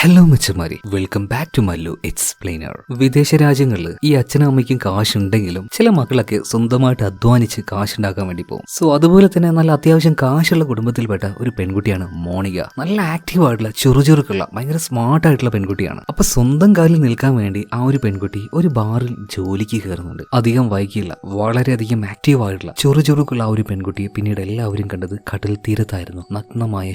Hello മച്ചമാരി, welcome back to Mallu explainer. വിദേശ രാജ്യങ്ങളിൽ ഈ അച്ഛനും അമ്മയ്ക്കും കാശുണ്ടെങ്കിലും ചില മക്കളൊക്കെ സ്വന്തമായിട്ട് അധ്വാനിച്ച് കാശുണ്ടാക്കാൻ വേണ്ടി പോകും. സോ അതുപോലെ തന്നെ നല്ല അത്യാവശ്യം കാശുള്ള കുടുംബത്തിൽപ്പെട്ട ഒരു പെൺകുട്ടിയാണ് മോണിക. നല്ല ആക്റ്റീവ് ആയിട്ടുള്ള ചുറുചുറുക്കുള്ള ഭയങ്കര സ്മാർട്ട് ആയിട്ടുള്ള പെൺകുട്ടിയാണ്. അപ്പൊ സ്വന്തം കാലിൽ നിൽക്കാൻ വേണ്ടി ആ ഒരു പെൺകുട്ടി ഒരു ബാറിൽ ജോലിക്ക് കയറുന്നുണ്ട്. അധികം വൈകില്ല, വളരെയധികം ആക്റ്റീവ് ആയിട്ടുള്ള ചുറുചുറുക്കുള്ള ആ ഒരു പെൺകുട്ടിയെ പിന്നീട് എല്ലാവരും കണ്ടത് കടൽ തീരത്തായിരുന്നു. നഗ്നമായ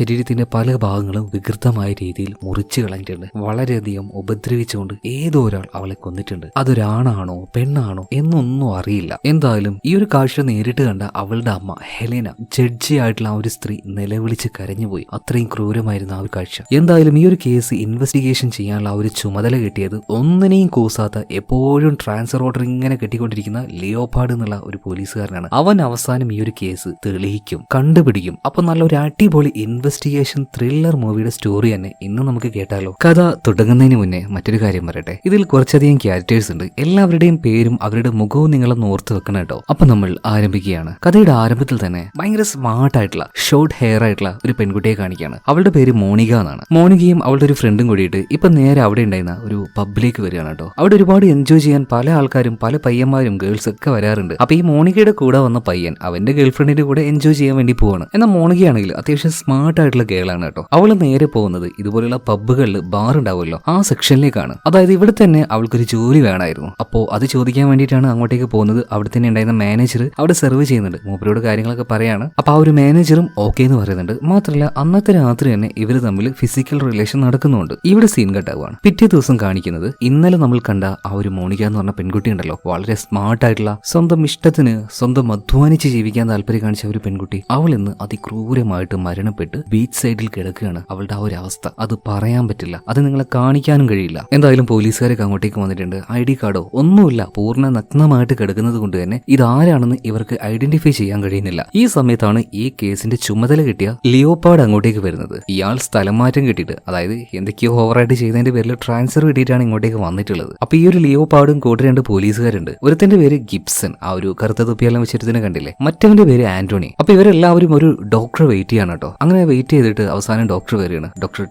ശരീരത്തിന്റെ പല ഭാഗങ്ങളും വികൃതമായ രീതിയിൽ മുറിച്ചു കളഞ്ഞിട്ടുണ്ട്. വളരെയധികം ഉപദ്രവിച്ചുകൊണ്ട് ഏതോ ഒരാൾ അവളെ കൊന്നിട്ടുണ്ട്. അതൊരാണാണോ പെണ്ണാണോ എന്നൊന്നും അറിയില്ല. എന്തായാലും ഈ ഒരു കാഴ്ച നേരിട്ട് കണ്ട അവളുടെ അമ്മ ഹെലേന, ജഡ്ജി ആയിട്ടുള്ള ആ ഒരു സ്ത്രീ നിലവിളിച്ച് കരഞ്ഞുപോയി. അത്രയും ക്രൂരമായിരുന്നു ആ ഒരു കാഴ്ച. എന്തായാലും ഈ ഒരു കേസ് ഇൻവെസ്റ്റിഗേഷൻ ചെയ്യാനുള്ള ആ ഒരു ചുമതല കിട്ടിയത് ഒന്നിനെയും കൂസാത്ത എപ്പോഴും ട്രാൻസ്ഫർ ഓർഡർ ഇങ്ങനെ കെട്ടിക്കൊണ്ടിരിക്കുന്ന ലിയോപാർഡ് എന്നുള്ള ഒരു പോലീസുകാരനാണ്. അവൻ അവസാനം ഈ ഒരു കേസ് തെളിയിക്കും, കണ്ടുപിടിക്കും. അപ്പൊ നല്ലൊരു അടിപൊളി ഇൻവെസ്റ്റിഗേഷൻ ത്രില്ലർ മൂവിയുടെ സ്റ്റോറി തന്നെ ഇന്ന് നമുക്ക് കേട്ടാലോ. കഥ തുടങ്ങുന്നതിന് മുന്നേ മറ്റൊരു കാര്യം പറയട്ടെ. ഇതിൽ കുറച്ചധികം ക്യാരക്ടേഴ്സ് ഉണ്ട്. എല്ലാവരുടെയും പേരും അവരുടെ മുഖവും നിങ്ങളൊന്ന് ഓർത്ത് വെക്കണം കേട്ടോ. അപ്പൊ നമ്മൾ ആരംഭിക്കുകയാണ്. കഥയുടെ ആരംഭത്തിൽ തന്നെ ഭയങ്കര സ്മാർട്ട് ആയിട്ടുള്ള ഷോർട്ട് ഹെയർ ആയിട്ടുള്ള ഒരു പെൺകുട്ടിയെ കാണിക്കുകയാണ്. അവളുടെ പേര് മോണിക എന്നാണ്. മോണികയും അവളുടെ ഒരു ഫ്രണ്ടും കൂടിയിട്ട് ഇപ്പൊ നേരെ അവിടെ ഉണ്ടായിരുന്ന ഒരു പബ്ബിലേക്ക് വരികയാണ് കേട്ടോ. അവിടെ ഒരുപാട് എൻജോയ് ചെയ്യാൻ പല ആൾക്കാരും, പല പയ്യന്മാരും ഗേൾസ് ഒക്കെ വരാറുണ്ട്. അപ്പൊ ഈ മോണികയുടെ കൂടെ വന്ന പയ്യൻ അവന്റെ ഗേൾഫ്രണ്ടിന്റെ കൂടെ എൻജോയ് ചെയ്യാൻ വേണ്ടി പോവാണ്. എന്നാൽ മോണികയാണെങ്കിൽ അത്യാവശ്യം സ്മാർട്ട് ആയിട്ടുള്ള ഗേളാണ് കേട്ടോ. അവള് നേരെ പോകുന്നത് ഇതുപോലുള്ള പബ്ബുകളിൽ ബാർ ഉണ്ടാവുമല്ലോ, ആ സെക്ഷനിലേക്കാണ്. അതായത് ഇവിടെ തന്നെ അവൾക്കൊരു ജോലി വേണമായിരുന്നു. അപ്പോ അത് ചോദിക്കാൻ വേണ്ടിയിട്ടാണ് അങ്ങോട്ടേക്ക് പോകുന്നത്. അവിടെ തന്നെ ഉണ്ടായിരുന്ന മാനേജർ അവിടെ സെർവ് ചെയ്യുന്നുണ്ട്. മൂപ്പരോട് കാര്യങ്ങളൊക്കെ പറയാണ്. അപ്പൊ ആ ഒരു മാനേജറും ഓക്കെ എന്ന് പറയുന്നുണ്ട്. മാത്രമല്ല അന്നത്തെ രാത്രി തന്നെ ഇവർ തമ്മിൽ ഫിസിക്കൽ റിലേഷൻ നടക്കുന്നുണ്ട്. ഇവിടെ സീൻ കട്ടാവുകയാണ്. പിറ്റേ ദിവസം കാണിക്കുന്നത് ഇന്നലെ നമ്മൾ കണ്ട ആ ഒരു മോണിക എന്ന് പറഞ്ഞ പെൺകുട്ടി ഉണ്ടല്ലോ, വളരെ സ്മാർട്ട് ആയിട്ടുള്ള സ്വന്തം ഇഷ്ടത്തിന് സ്വന്തം അധ്വാനിച്ച് ജീവിക്കാൻ താല്പര്യം കാണിച്ച ഒരു പെൺകുട്ടി, അവൾ ഇന്ന് അതിക്രൂരമായിട്ട് മരണപ്പെട്ട് ബീച്ച് സൈഡിൽ കിടക്കുകയാണ്. അവളുടെ ആ ഒരു അവസ്ഥ അത് പറയാൻ പറ്റില്ല, അത് നിങ്ങളെ കാണിക്കാനും കഴിയില്ല. എന്തായാലും പോലീസുകാരൊക്കെ അങ്ങോട്ടേക്ക് വന്നിട്ടുണ്ട്. ID കാർഡോ ഒന്നുമില്ല, പൂർണ്ണ നഗ്നമായിട്ട് കിടക്കുന്നത് കൊണ്ട് തന്നെ ഇതാരാണെന്ന് ഇവർക്ക് ഐഡന്റിഫൈ ചെയ്യാൻ കഴിയുന്നില്ല. ഈ സമയത്താണ് ഈ കേസിന്റെ ചുമതല കിട്ടിയ ലിയോപാർഡ് അങ്ങോട്ടേക്ക് വരുന്നത്. ഇയാൾ സ്ഥലം മാറ്റം കിട്ടിയിട്ട്, അതായത് എന്തൊക്കെയോ ഓവറായിട്ട് ചെയ്തതിന്റെ പേരിൽ ട്രാൻസ്ഫർ കിട്ടിയിട്ടാണ് ഇങ്ങോട്ടേക്ക് വന്നിട്ടുള്ളത്. അപ്പൊ ഈ ഒരു ലിയോപാർഡും കൂടെ 2 പോലീസുകാരുണ്ട്. ഒരുത്തിന്റെ പേര് ഗിബ്സൺ, ആ ഒരു കറുത്ത തൊപ്പിയെല്ലാം വെച്ചിരുന്നതിനെ കണ്ടില്ലേ. മറ്റവന്റെ പേര് ആന്റണി. അപ്പൊ ഇവരെല്ലാവരും ഒരു ഡോക്ടറെ വെയിറ്റ് ചെയ്യാണ് കേട്ടോ. അങ്ങനെ വെയിറ്റ് ചെയ്തിട്ട് അവസാനം ഡോക്ടർ വരികയാണ്, ഡോക്ടർ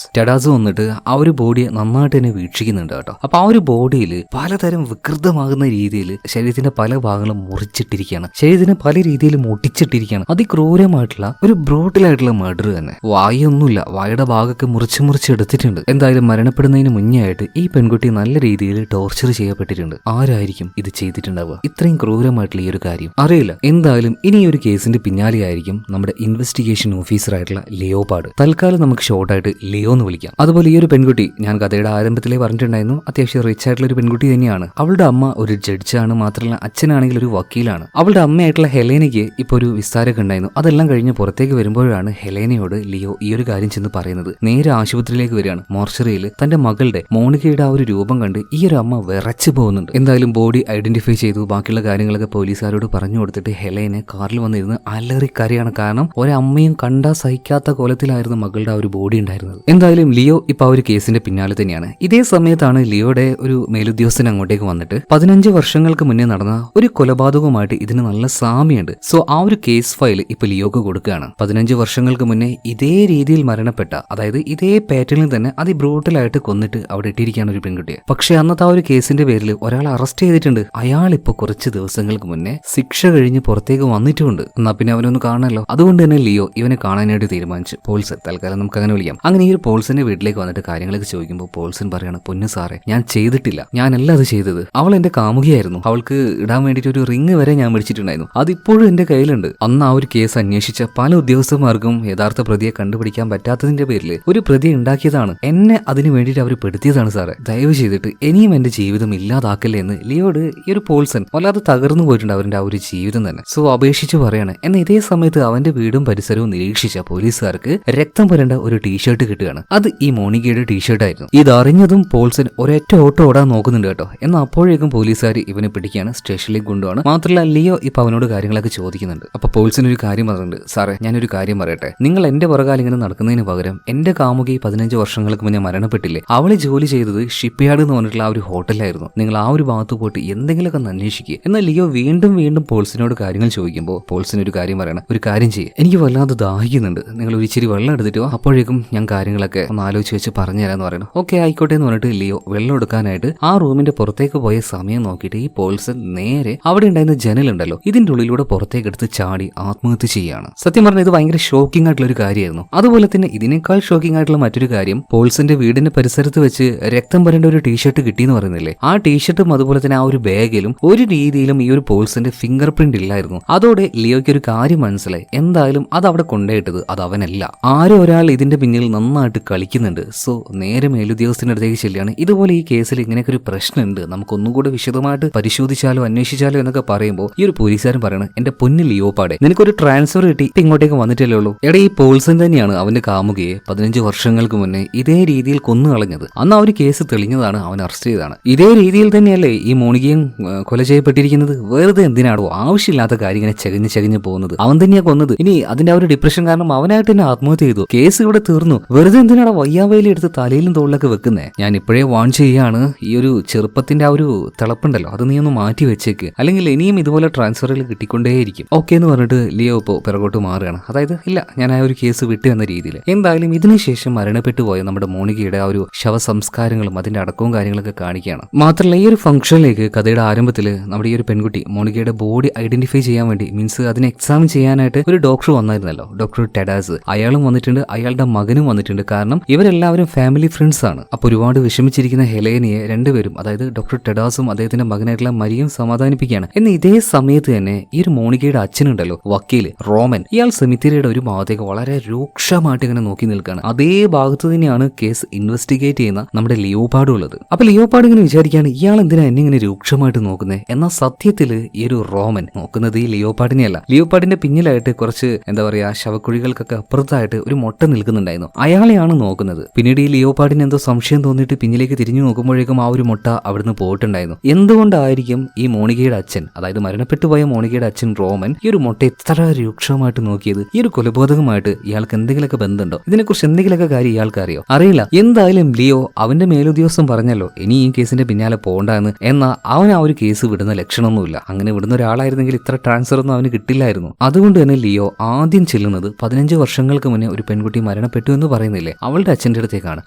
ടെറാസ് വന്നിട്ട് ആ ഒരു ബോഡിയെ നന്നായിട്ട് തന്നെ വീക്ഷിക്കുന്നുണ്ട് കേട്ടോ. അപ്പൊ ആ ഒരു ബോഡിയിൽ പലതരം വികൃതമാകുന്ന രീതിയിൽ ശരീരത്തിന്റെ പല ഭാഗങ്ങളും മുറിച്ചിട്ടിരിക്കുകയാണ്. ശരീരത്തിന് പല രീതിയിലും ഒട്ടിച്ചിട്ടിരിക്കുകയാണ്. അതിക്രൂരമായിട്ടുള്ള ഒരു ബ്രൂട്ടലായിട്ടുള്ള മർഡർ തന്നെ. വായൊന്നുമില്ല, വായുടെ ഭാഗമൊക്കെ മുറിച്ച് എടുത്തിട്ടുണ്ട്. എന്തായാലും മരണപ്പെടുന്നതിന് മുന്നേ ആയിട്ട് ഈ പെൺകുട്ടി നല്ല രീതിയിൽ ടോർച്ചർ ചെയ്യപ്പെട്ടിട്ടുണ്ട്. ആരായിരിക്കും ഇത് ചെയ്തിട്ടുണ്ടാവുക? ഇത്രയും ക്രൂരമായിട്ടുള്ള ഈ ഒരു കാര്യം അറിയില്ല. എന്തായാലും ഇനി ഈ ഒരു കേസിന്റെ പിന്നാലെയായിരിക്കും നമ്മുടെ ഇൻവെസ്റ്റിഗേഷൻ ഓഫീസർ ആയിട്ടുള്ള ലിയോപാർഡ്. തൽക്കാലം നമുക്ക് ഷോർട്ടായിട്ട് ലിയോ എന്ന് വിളിക്കാം. അതുപോലെ ഈ ഒരു പെൺകുട്ടി ഞാൻ കഥയുടെ ആരംഭത്തിലേ പറഞ്ഞിട്ടുണ്ടായിരുന്നു, അത്യാവശ്യം റിച്ച് ആയിട്ടുള്ള ഒരു പെൺകുട്ടി തന്നെയാണ്. അവളുടെ അമ്മ ഒരു ജഡ്ജാണ്, മാത്രമല്ല അച്ഛനാണെങ്കിൽ ഒരു വക്കീലാണ്. അവളുടെ അമ്മയായിട്ടുള്ള ഹെലേനയ്ക്ക് ഇപ്പൊ ഒരു വിസ്താരമൊക്കെ ഉണ്ടായിരുന്നു. അതെല്ലാം കഴിഞ്ഞ് പുറത്തേക്ക് വരുമ്പോഴാണ് ഹെലേനയോട് ലിയോ ഈ ഒരു കാര്യം ചെന്ന് പറയുന്നത്. നേരെ ആശുപത്രിയിലേക്ക് വരികയാണ്. മോർച്ചറിയിൽ തന്റെ മകളുടെ മോണികയുടെ ആ ഒരു രൂപം കണ്ട് ഈ ഒരു അമ്മ വിറച്ചു പോകുന്നുണ്ട്. എന്തായാലും ബോഡി ഐഡന്റിഫൈ ചെയ്തു, ബാക്കിയുള്ള കാര്യങ്ങളൊക്കെ പോലീസുകാരോട് പറഞ്ഞു കൊടുത്തിട്ട് ഹെലേനെ കാറിൽ വന്നിരുന്ന് അലറി കരയാണ്. കാരണം ഒരമ്മയും കണ്ടാ സഹിക്കാത്ത കോലത്തിലായിരുന്നു മകളുടെ ആ ഒരു ബോഡി ഉണ്ടായിരുന്നത്. എന്തായാലും ലിയോ ഇപ്പൊ ആ ഒരു കേസിന്റെ പിന്നാലെ തന്നെയാണ്. ഇതേ സമയത്താണ് ലിയോയുടെ ഒരു മേലുദ്യോഗസ്ഥൻ അങ്ങോട്ടേക്ക് വന്നിട്ട് 15 വർഷങ്ങൾക്ക് മുന്നേ നടന്ന ഒരു കൊലപാതകവുമായിട്ട് ഇതിന് നല്ല സാമ്യമുണ്ട്. സോ ആ ഒരു കേസ് ഫയൽ ഇപ്പൊ ലിയോക്ക് കൊടുക്കുകയാണ്. 15 വർഷങ്ങൾക്ക് മുന്നേ ഇതേ രീതിയിൽ മരണപ്പെട്ട, അതായത് ഇതേ പാറ്റേണിൽ തന്നെ അതിബ്രൂട്ടലായിട്ട് കൊന്നിട്ട് അവിടെ ഇട്ടിരിക്കുകയാണ് ഒരു പെൺകുട്ടിയെ. പക്ഷെ അന്നത്തെ ആ ഒരു കേസിന്റെ പേരിൽ ഒരാൾ അറസ്റ്റ് ചെയ്തിട്ടുണ്ട്. അയാൾ ഇപ്പൊ കുറച്ച് ദിവസങ്ങൾക്ക് മുന്നേ ശിക്ഷ കഴിഞ്ഞ് പുറത്തേക്ക് വന്നിട്ടുമുണ്ട്. എന്നാ പിന്നെ അവനൊന്ന് കാണാമല്ലോ. അതുകൊണ്ട് തന്നെ ലിയോ ഇവനെ കാണാനായിട്ട് തീരുമാനിച്ചു. പോൾസൺ, തൽക്കാലം നമുക്ക് അങ്ങനെ വിളിക്കാം. അങ്ങനെ ഈ ഒരു പോൾസന്റെ വീട്ടിലേക്ക് വന്നിട്ട് കാര്യങ്ങളൊക്കെ ചോദിക്കുമ്പോൾ പോൾസൺ പറയാണ്, പൊന്നു സാറേ, ഞാൻ ചെയ്തിട്ടില്ല, ഞാനല്ല അത് ചെയ്തത്. അവൾ എന്റെ കാമുകിയായിരുന്നു. അവൾക്ക് ഇടാൻ വേണ്ടിയിട്ട് ഒരു റിങ് വരെ ഞാൻ മേടിച്ചിട്ടുണ്ടായിരുന്നു. അതിപ്പോഴും എന്റെ കയ്യിലുണ്ട്. അന്ന് ആ ഒരു കേസ് അന്വേഷിച്ച പല ഉദ്യോഗസ്ഥന്മാർക്കും യഥാർത്ഥ പ്രതിയെ കണ്ടുപിടിക്കാൻ പറ്റാത്തതിന്റെ പേരിൽ ഒരു പ്രതിയെ ഉണ്ടാക്കിയതാണ്. എന്നെ അതിന് വേണ്ടിയിട്ട് അവർ പെടുത്തിയതാണ് സാറേ. ദയവ് ചെയ്തിട്ട് ഇനിയും എന്റെ ജീവിതം ഇല്ലാതാക്കല്ലേ എന്ന് ലിയോട് ഈ ഒരു പോൾസൺ വല്ലാതെ തകർന്നു പോയിട്ടുണ്ട്, അവരുടെ ആ ഒരു ജീവിതം തന്നെ. സോ അപേക്ഷിച്ച് പറയാണ്. എന്നാൽ ഇതേ സമയത്ത് അവന്റെ വീടും പരിസരവും നിരീക്ഷിച്ച പോലീസുകാർക്ക് രക്തം പുരണ്ട ഒരു ടീഷർട്ട് കിട്ടുകയാണ്. അത് ഈ മോണികയുടെ ടീഷർട്ട് ആയിരുന്നു. ഇതറിഞ്ഞതും പോൾസൺ ഒരൊറ്റ ഓട്ടം ഓടാൻ നോക്കുന്നുണ്ട് കേട്ടോ. എന്നാൽ അപ്പോഴേക്കും പോലീസുകാർ ഇവനെ പിടിക്കുകയാണ്, സ്റ്റേഷനിലേക്ക് കൊണ്ടുപോകണം. മാത്രമല്ല ലിയോ ഇപ്പൊ അവനോട് കാര്യങ്ങളൊക്കെ ചോദിക്കുന്നുണ്ട്. അപ്പൊ പോൾസൺ ഒരു കാര്യം പറഞ്ഞിട്ടുണ്ട്, സാറേ ഞാനൊരു കാര്യം പറയട്ടെ, നിങ്ങൾ എന്റെ പുറകാലം ഇങ്ങനെ നടക്കുന്നതിന് പകരം എന്റെ കാമുകി 15 വർഷങ്ങൾക്ക് മുന്നേ മരണപ്പെട്ടില്ലേ, അവള് ജോലി ചെയ്തത് ഷിപ്പ് യാർഡ് എന്ന് പറഞ്ഞിട്ടുള്ള ആ ഒരു ഹോട്ടലായിരുന്നു. നിങ്ങൾ ആ ഒരു ഭാഗത്ത് പോയിട്ട് എന്തെങ്കിലുമൊക്കെ ഒന്ന് അന്വേഷിക്കുക. എന്നാൽ ലിയോ വീണ്ടും പോൾസിനോട് കാര്യങ്ങൾ ചോദിക്കുമ്പോൾ പോൾസിന് ഒരു കാര്യം പറയണം, ഒരു കാര്യം ചെയ്യും, എനിക്ക് വല്ലാതെ ദാഹിക്കുന്നുണ്ട്, നിങ്ങൾ ഒരു ഇച്ചിരി വെള്ളം എടുത്തിട്ടോ, അപ്പോഴേക്കും ഞാൻ കാര്യങ്ങൾ കാര്യങ്ങളൊക്കെ ഒന്ന് ആലോചിച്ച് വെച്ച് പറഞ്ഞുതരാന്ന് പറയുന്നു. ഓക്കെ ആയിക്കോട്ടെ എന്ന് പറഞ്ഞിട്ട് ലിയോ വെള്ളം എടുക്കാനായിട്ട് ആ റൂമിന്റെ പുറത്തേക്ക് പോയ സമയം നോക്കിയിട്ട് ഈ പോൾസൺ നേരെ അവിടെ ഉണ്ടായിരുന്ന ജനലുണ്ടല്ലോ ഇതിന്റെ ഉള്ളിലൂടെ പുറത്തേക്ക് എടുത്ത് ചാടി ആത്മഹത്യ ചെയ്യാണ്. സത്യം പറഞ്ഞാൽ ഇത് ഭയങ്കര ഷോക്കിംഗ് ആയിട്ടുള്ള ഒരു കാര്യമായിരുന്നു. അതുപോലെ തന്നെ ഇതിനേക്കാൾ ഷോക്കിംഗ് ആയിട്ടുള്ള മറ്റൊരു കാര്യം പോൾസന്റെ വീടിന്റെ പരിസരത്ത് വെച്ച് രക്തം വരേണ്ട ഒരു ടീഷർട്ട് കിട്ടിയെന്ന് പറയുന്നില്ലേ, ആ ടീഷർട്ടും അതുപോലെ തന്നെ ആ ഒരു ബാഗിലും ഒരു രീതിയിലും ഈ ഒരു പോൾസന്റെ ഫിംഗർ പ്രിന്റ് ഇല്ലായിരുന്നു. അതോടെ ലിയോയ്ക്ക് ഒരു കാര്യം മനസ്സിലായി, എന്തായാലും അത് അവിടെ കൊണ്ടുപോയിട്ടത് അത് അവനല്ല, ആരോ ഒരാൾ ഇതിന്റെ പിന്നിൽ നന്നായിട്ട് കളിക്കുന്നുണ്ട്. സോ നേരെ മേലുദ്യോഗസ്ഥന്റെ അടുത്തേക്ക് ചെല്ലുകയാണ്. ഇതുപോലെ ഈ കേസിൽ ഇങ്ങനെയൊക്കെ ഒരു പ്രശ്നമുണ്ട്, നമുക്കൊന്നുകൂടെ വിശദമായിട്ട് പരിശോധിച്ചാലോ അന്വേഷിച്ചാലോ എന്നൊക്കെ പറയുമ്പോൾ ഈ ഒരു പോലീസുകാരൻ പറയണം, എന്റെ പൊന്നിൽ ലിയോപാടെ നിനക്കൊരു ട്രാൻസ്ഫർ കിട്ടി ഇങ്ങോട്ടേക്ക് വന്നിട്ടല്ലേ ഉള്ളൂ. എടാ ഈ പോൾസൺ തന്നെയാണ് അവന്റെ കാമുകയെ 15 വർഷങ്ങൾക്ക് മുന്നേ ഇതേ രീതിയിൽ കൊന്നു കളഞ്ഞത്. അന്ന് അവര് കേസ് തെളിഞ്ഞതാണ്, അവൻ അറസ്റ്റ് ചെയ്തതാണ്. ഇതേ രീതിയിൽ തന്നെയല്ലേ ഈ മോണികയും കൊല ചെയ്യപ്പെട്ടിരിക്കുന്നത്. വെറുതെ എന്തിനാടോ ആവശ്യമില്ലാത്ത കാര്യം ഇങ്ങനെ ചെകഞ്ഞ് പോകുന്നത്. അവൻ തന്നെയാ കൊന്നത്. ഇനി അതിന്റെ ആ ഒരു ഡിപ്രഷൻ കാരണം അവനായിട്ട് തന്നെ ആത്മഹത്യ ചെയ്തു. കേസ് ഇവിടെ തീർന്നു. വെറുതെ എന്തിനാണ് വയ്യാവേലി എടുത്ത് തലയിലും തോളിലൊക്കെ വെക്കുന്നേ. ഞാൻ ഇപ്പോഴേ വാൺ ചെയ്യാണ്, ഈ ഒരു ചെറുപ്പത്തിന്റെ ആ ഒരു തിളപ്പുണ്ടല്ലോ അത് നീ ഒന്ന് മാറ്റി വെച്ചേക്ക്, അല്ലെങ്കിൽ ഇനിയും ഇതുപോലെ ട്രാൻസ്ഫറുകൾ കിട്ടിക്കൊണ്ടേയിരിക്കും. ഓക്കെ എന്ന് പറഞ്ഞിട്ട് ലിയോ ഇപ്പോൾ പിറകോട്ട് മാറുകയാണ്. അതായത് ഇല്ല, ഞാൻ ആ ഒരു കേസ് വിട്ടു എന്ന രീതിയിൽ. എന്തായാലും ഇതിനുശേഷം മരണപ്പെട്ടു പോയ നമ്മുടെ മോണികയുടെ ആ ഒരു ശവസംസ്കാരങ്ങളും അതിന്റെ അടക്കവും കാര്യങ്ങളൊക്കെ കാണിക്കുകയാണ്. മാത്രമല്ല ഈ ഒരു ഫംഗ്ഷനിലേക്ക് കഥയുടെ ആരംഭത്തിൽ നമ്മുടെ ഈ ഒരു പെൺകുട്ടി മോണികയുടെ ബോഡി ഐഡന്റിഫൈ ചെയ്യാൻ വേണ്ടി, മീൻസ് അതിനെ എക്സാമിൻ ചെയ്യാനായിട്ട് ഒരു ഡോക്ടർ വന്നായിരുന്നല്ലോ, ഡോക്ടർ ടെഡാസ്. അയാളും വന്നിട്ടുണ്ട്, അയാളുടെ മകനും വന്നിട്ടുണ്ട്. കാരണം ഇവരെല്ലാവരും ഫാമിലി ഫ്രണ്ട്സ് ആണ്. അപ്പൊ ഒരുപാട് വിഷമിച്ചിരിക്കുന്ന ഹെലേനയെ രണ്ടുപേരും, അതായത് ഡോക്ടർ ടെഡാസും അദ്ദേഹത്തിന്റെ മകനായിട്ടുള്ള മരിയും സമാധാനിപ്പിക്കുകയാണ്. എന്നാൽ ഇതേ സമയത്ത് തന്നെ ഈ ഒരു മോണികയുടെ അച്ഛനുണ്ടല്ലോ, വക്കീല് റോമൻ, ഇയാൾ സെമിത്തേരിയുടെ ഒരു ഭാഗത്തേക്ക് വളരെ രൂക്ഷമായിട്ട് ഇങ്ങനെ നോക്കി നിൽക്കുകയാണ്. അതേ ഭാഗത്ത് തന്നെയാണ് കേസ് ഇൻവെസ്റ്റിഗേറ്റ് ചെയ്യുന്ന നമ്മുടെ ലിയോപാഡ് ഉള്ളത്. അപ്പൊ ലിയോപാഡ് ഇങ്ങനെ വിചാരിക്കുകയാണ്, ഇയാൾ എന്തിനാ എന്നെ ഇങ്ങനെ രൂക്ഷമായിട്ട് നോക്കുന്നത്. എന്നാൽ സത്യത്തില് ഈ ഒരു റോമൻ നോക്കുന്നത് ഈ ലിയോപാഡിനെയല്ല. ലിയോപാഡിന്റെ പിന്നിലായിട്ട് കുറച്ച് എന്താ പറയാ ശവക്കുഴികൾക്കൊക്കെ അപ്പുറത്തായിട്ട് ഒരു മൊട്ട നിൽക്കുന്നുണ്ടായിരുന്നു, അയാളെയാണ് നോക്കുന്നത്. പിന്നീട് ഈ ലിയോപാഡിന് എന്തോ സംശയം തോന്നിയിട്ട് പിന്നിലേക്ക് തിരിഞ്ഞു നോക്കുമ്പോഴേക്കും ആ ഒരു മൊട്ട അവിടുന്ന് പോയിട്ടുണ്ടായിരുന്നു. എന്തുകൊണ്ടായിരിക്കും ഈ മോണികയുടെ അച്ഛൻ, അതായത് മരണപ്പെട്ടു പോയ മോണികയുടെ അച്ഛൻ റോമൻ ഈ ഒരു മൊട്ട എത്ര രൂക്ഷമായിട്ട് നോക്കിയത്? ഈ ഒരു കൊലപാതകമായിട്ട് ഇയാൾക്ക് എന്തെങ്കിലുമൊക്കെ ബന്ധമുണ്ടോ? ഇതിനെക്കുറിച്ച് എന്തെങ്കിലുമൊക്കെ കാര്യം ഇയാൾക്ക് അറിയോ? അറിയില്ല. എന്തായാലും ലിയോ അവന്റെ മേലുദ്യോഗസ്ഥൻ പറഞ്ഞല്ലോ ഇനി ഈ കേസിന്റെ പിന്നാലെ പോകണ്ടെന്ന്. എന്നാൽ അവൻ ആ ഒരു കേസ് വിടുന്ന ലക്ഷണമൊന്നുമില്ല. അങ്ങനെ വിടുന്ന ഒരാളായിരുന്നെങ്കിൽ ഇത്ര ട്രാൻസ്ഫർ ഒന്നും അവന് കിട്ടില്ലായിരുന്നു. അതുകൊണ്ട് തന്നെ ലിയോ ആദ്യം ചെല്ലുന്നത് 15 വർഷങ്ങൾക്ക് മുന്നേ ഒരു പെൺകുട്ടി മരണപ്പെട്ടു എന്ന് പറയുന്നില്ലേ, അവളുടെ അച്ഛന്റെ അടുത്തേക്കാണ്.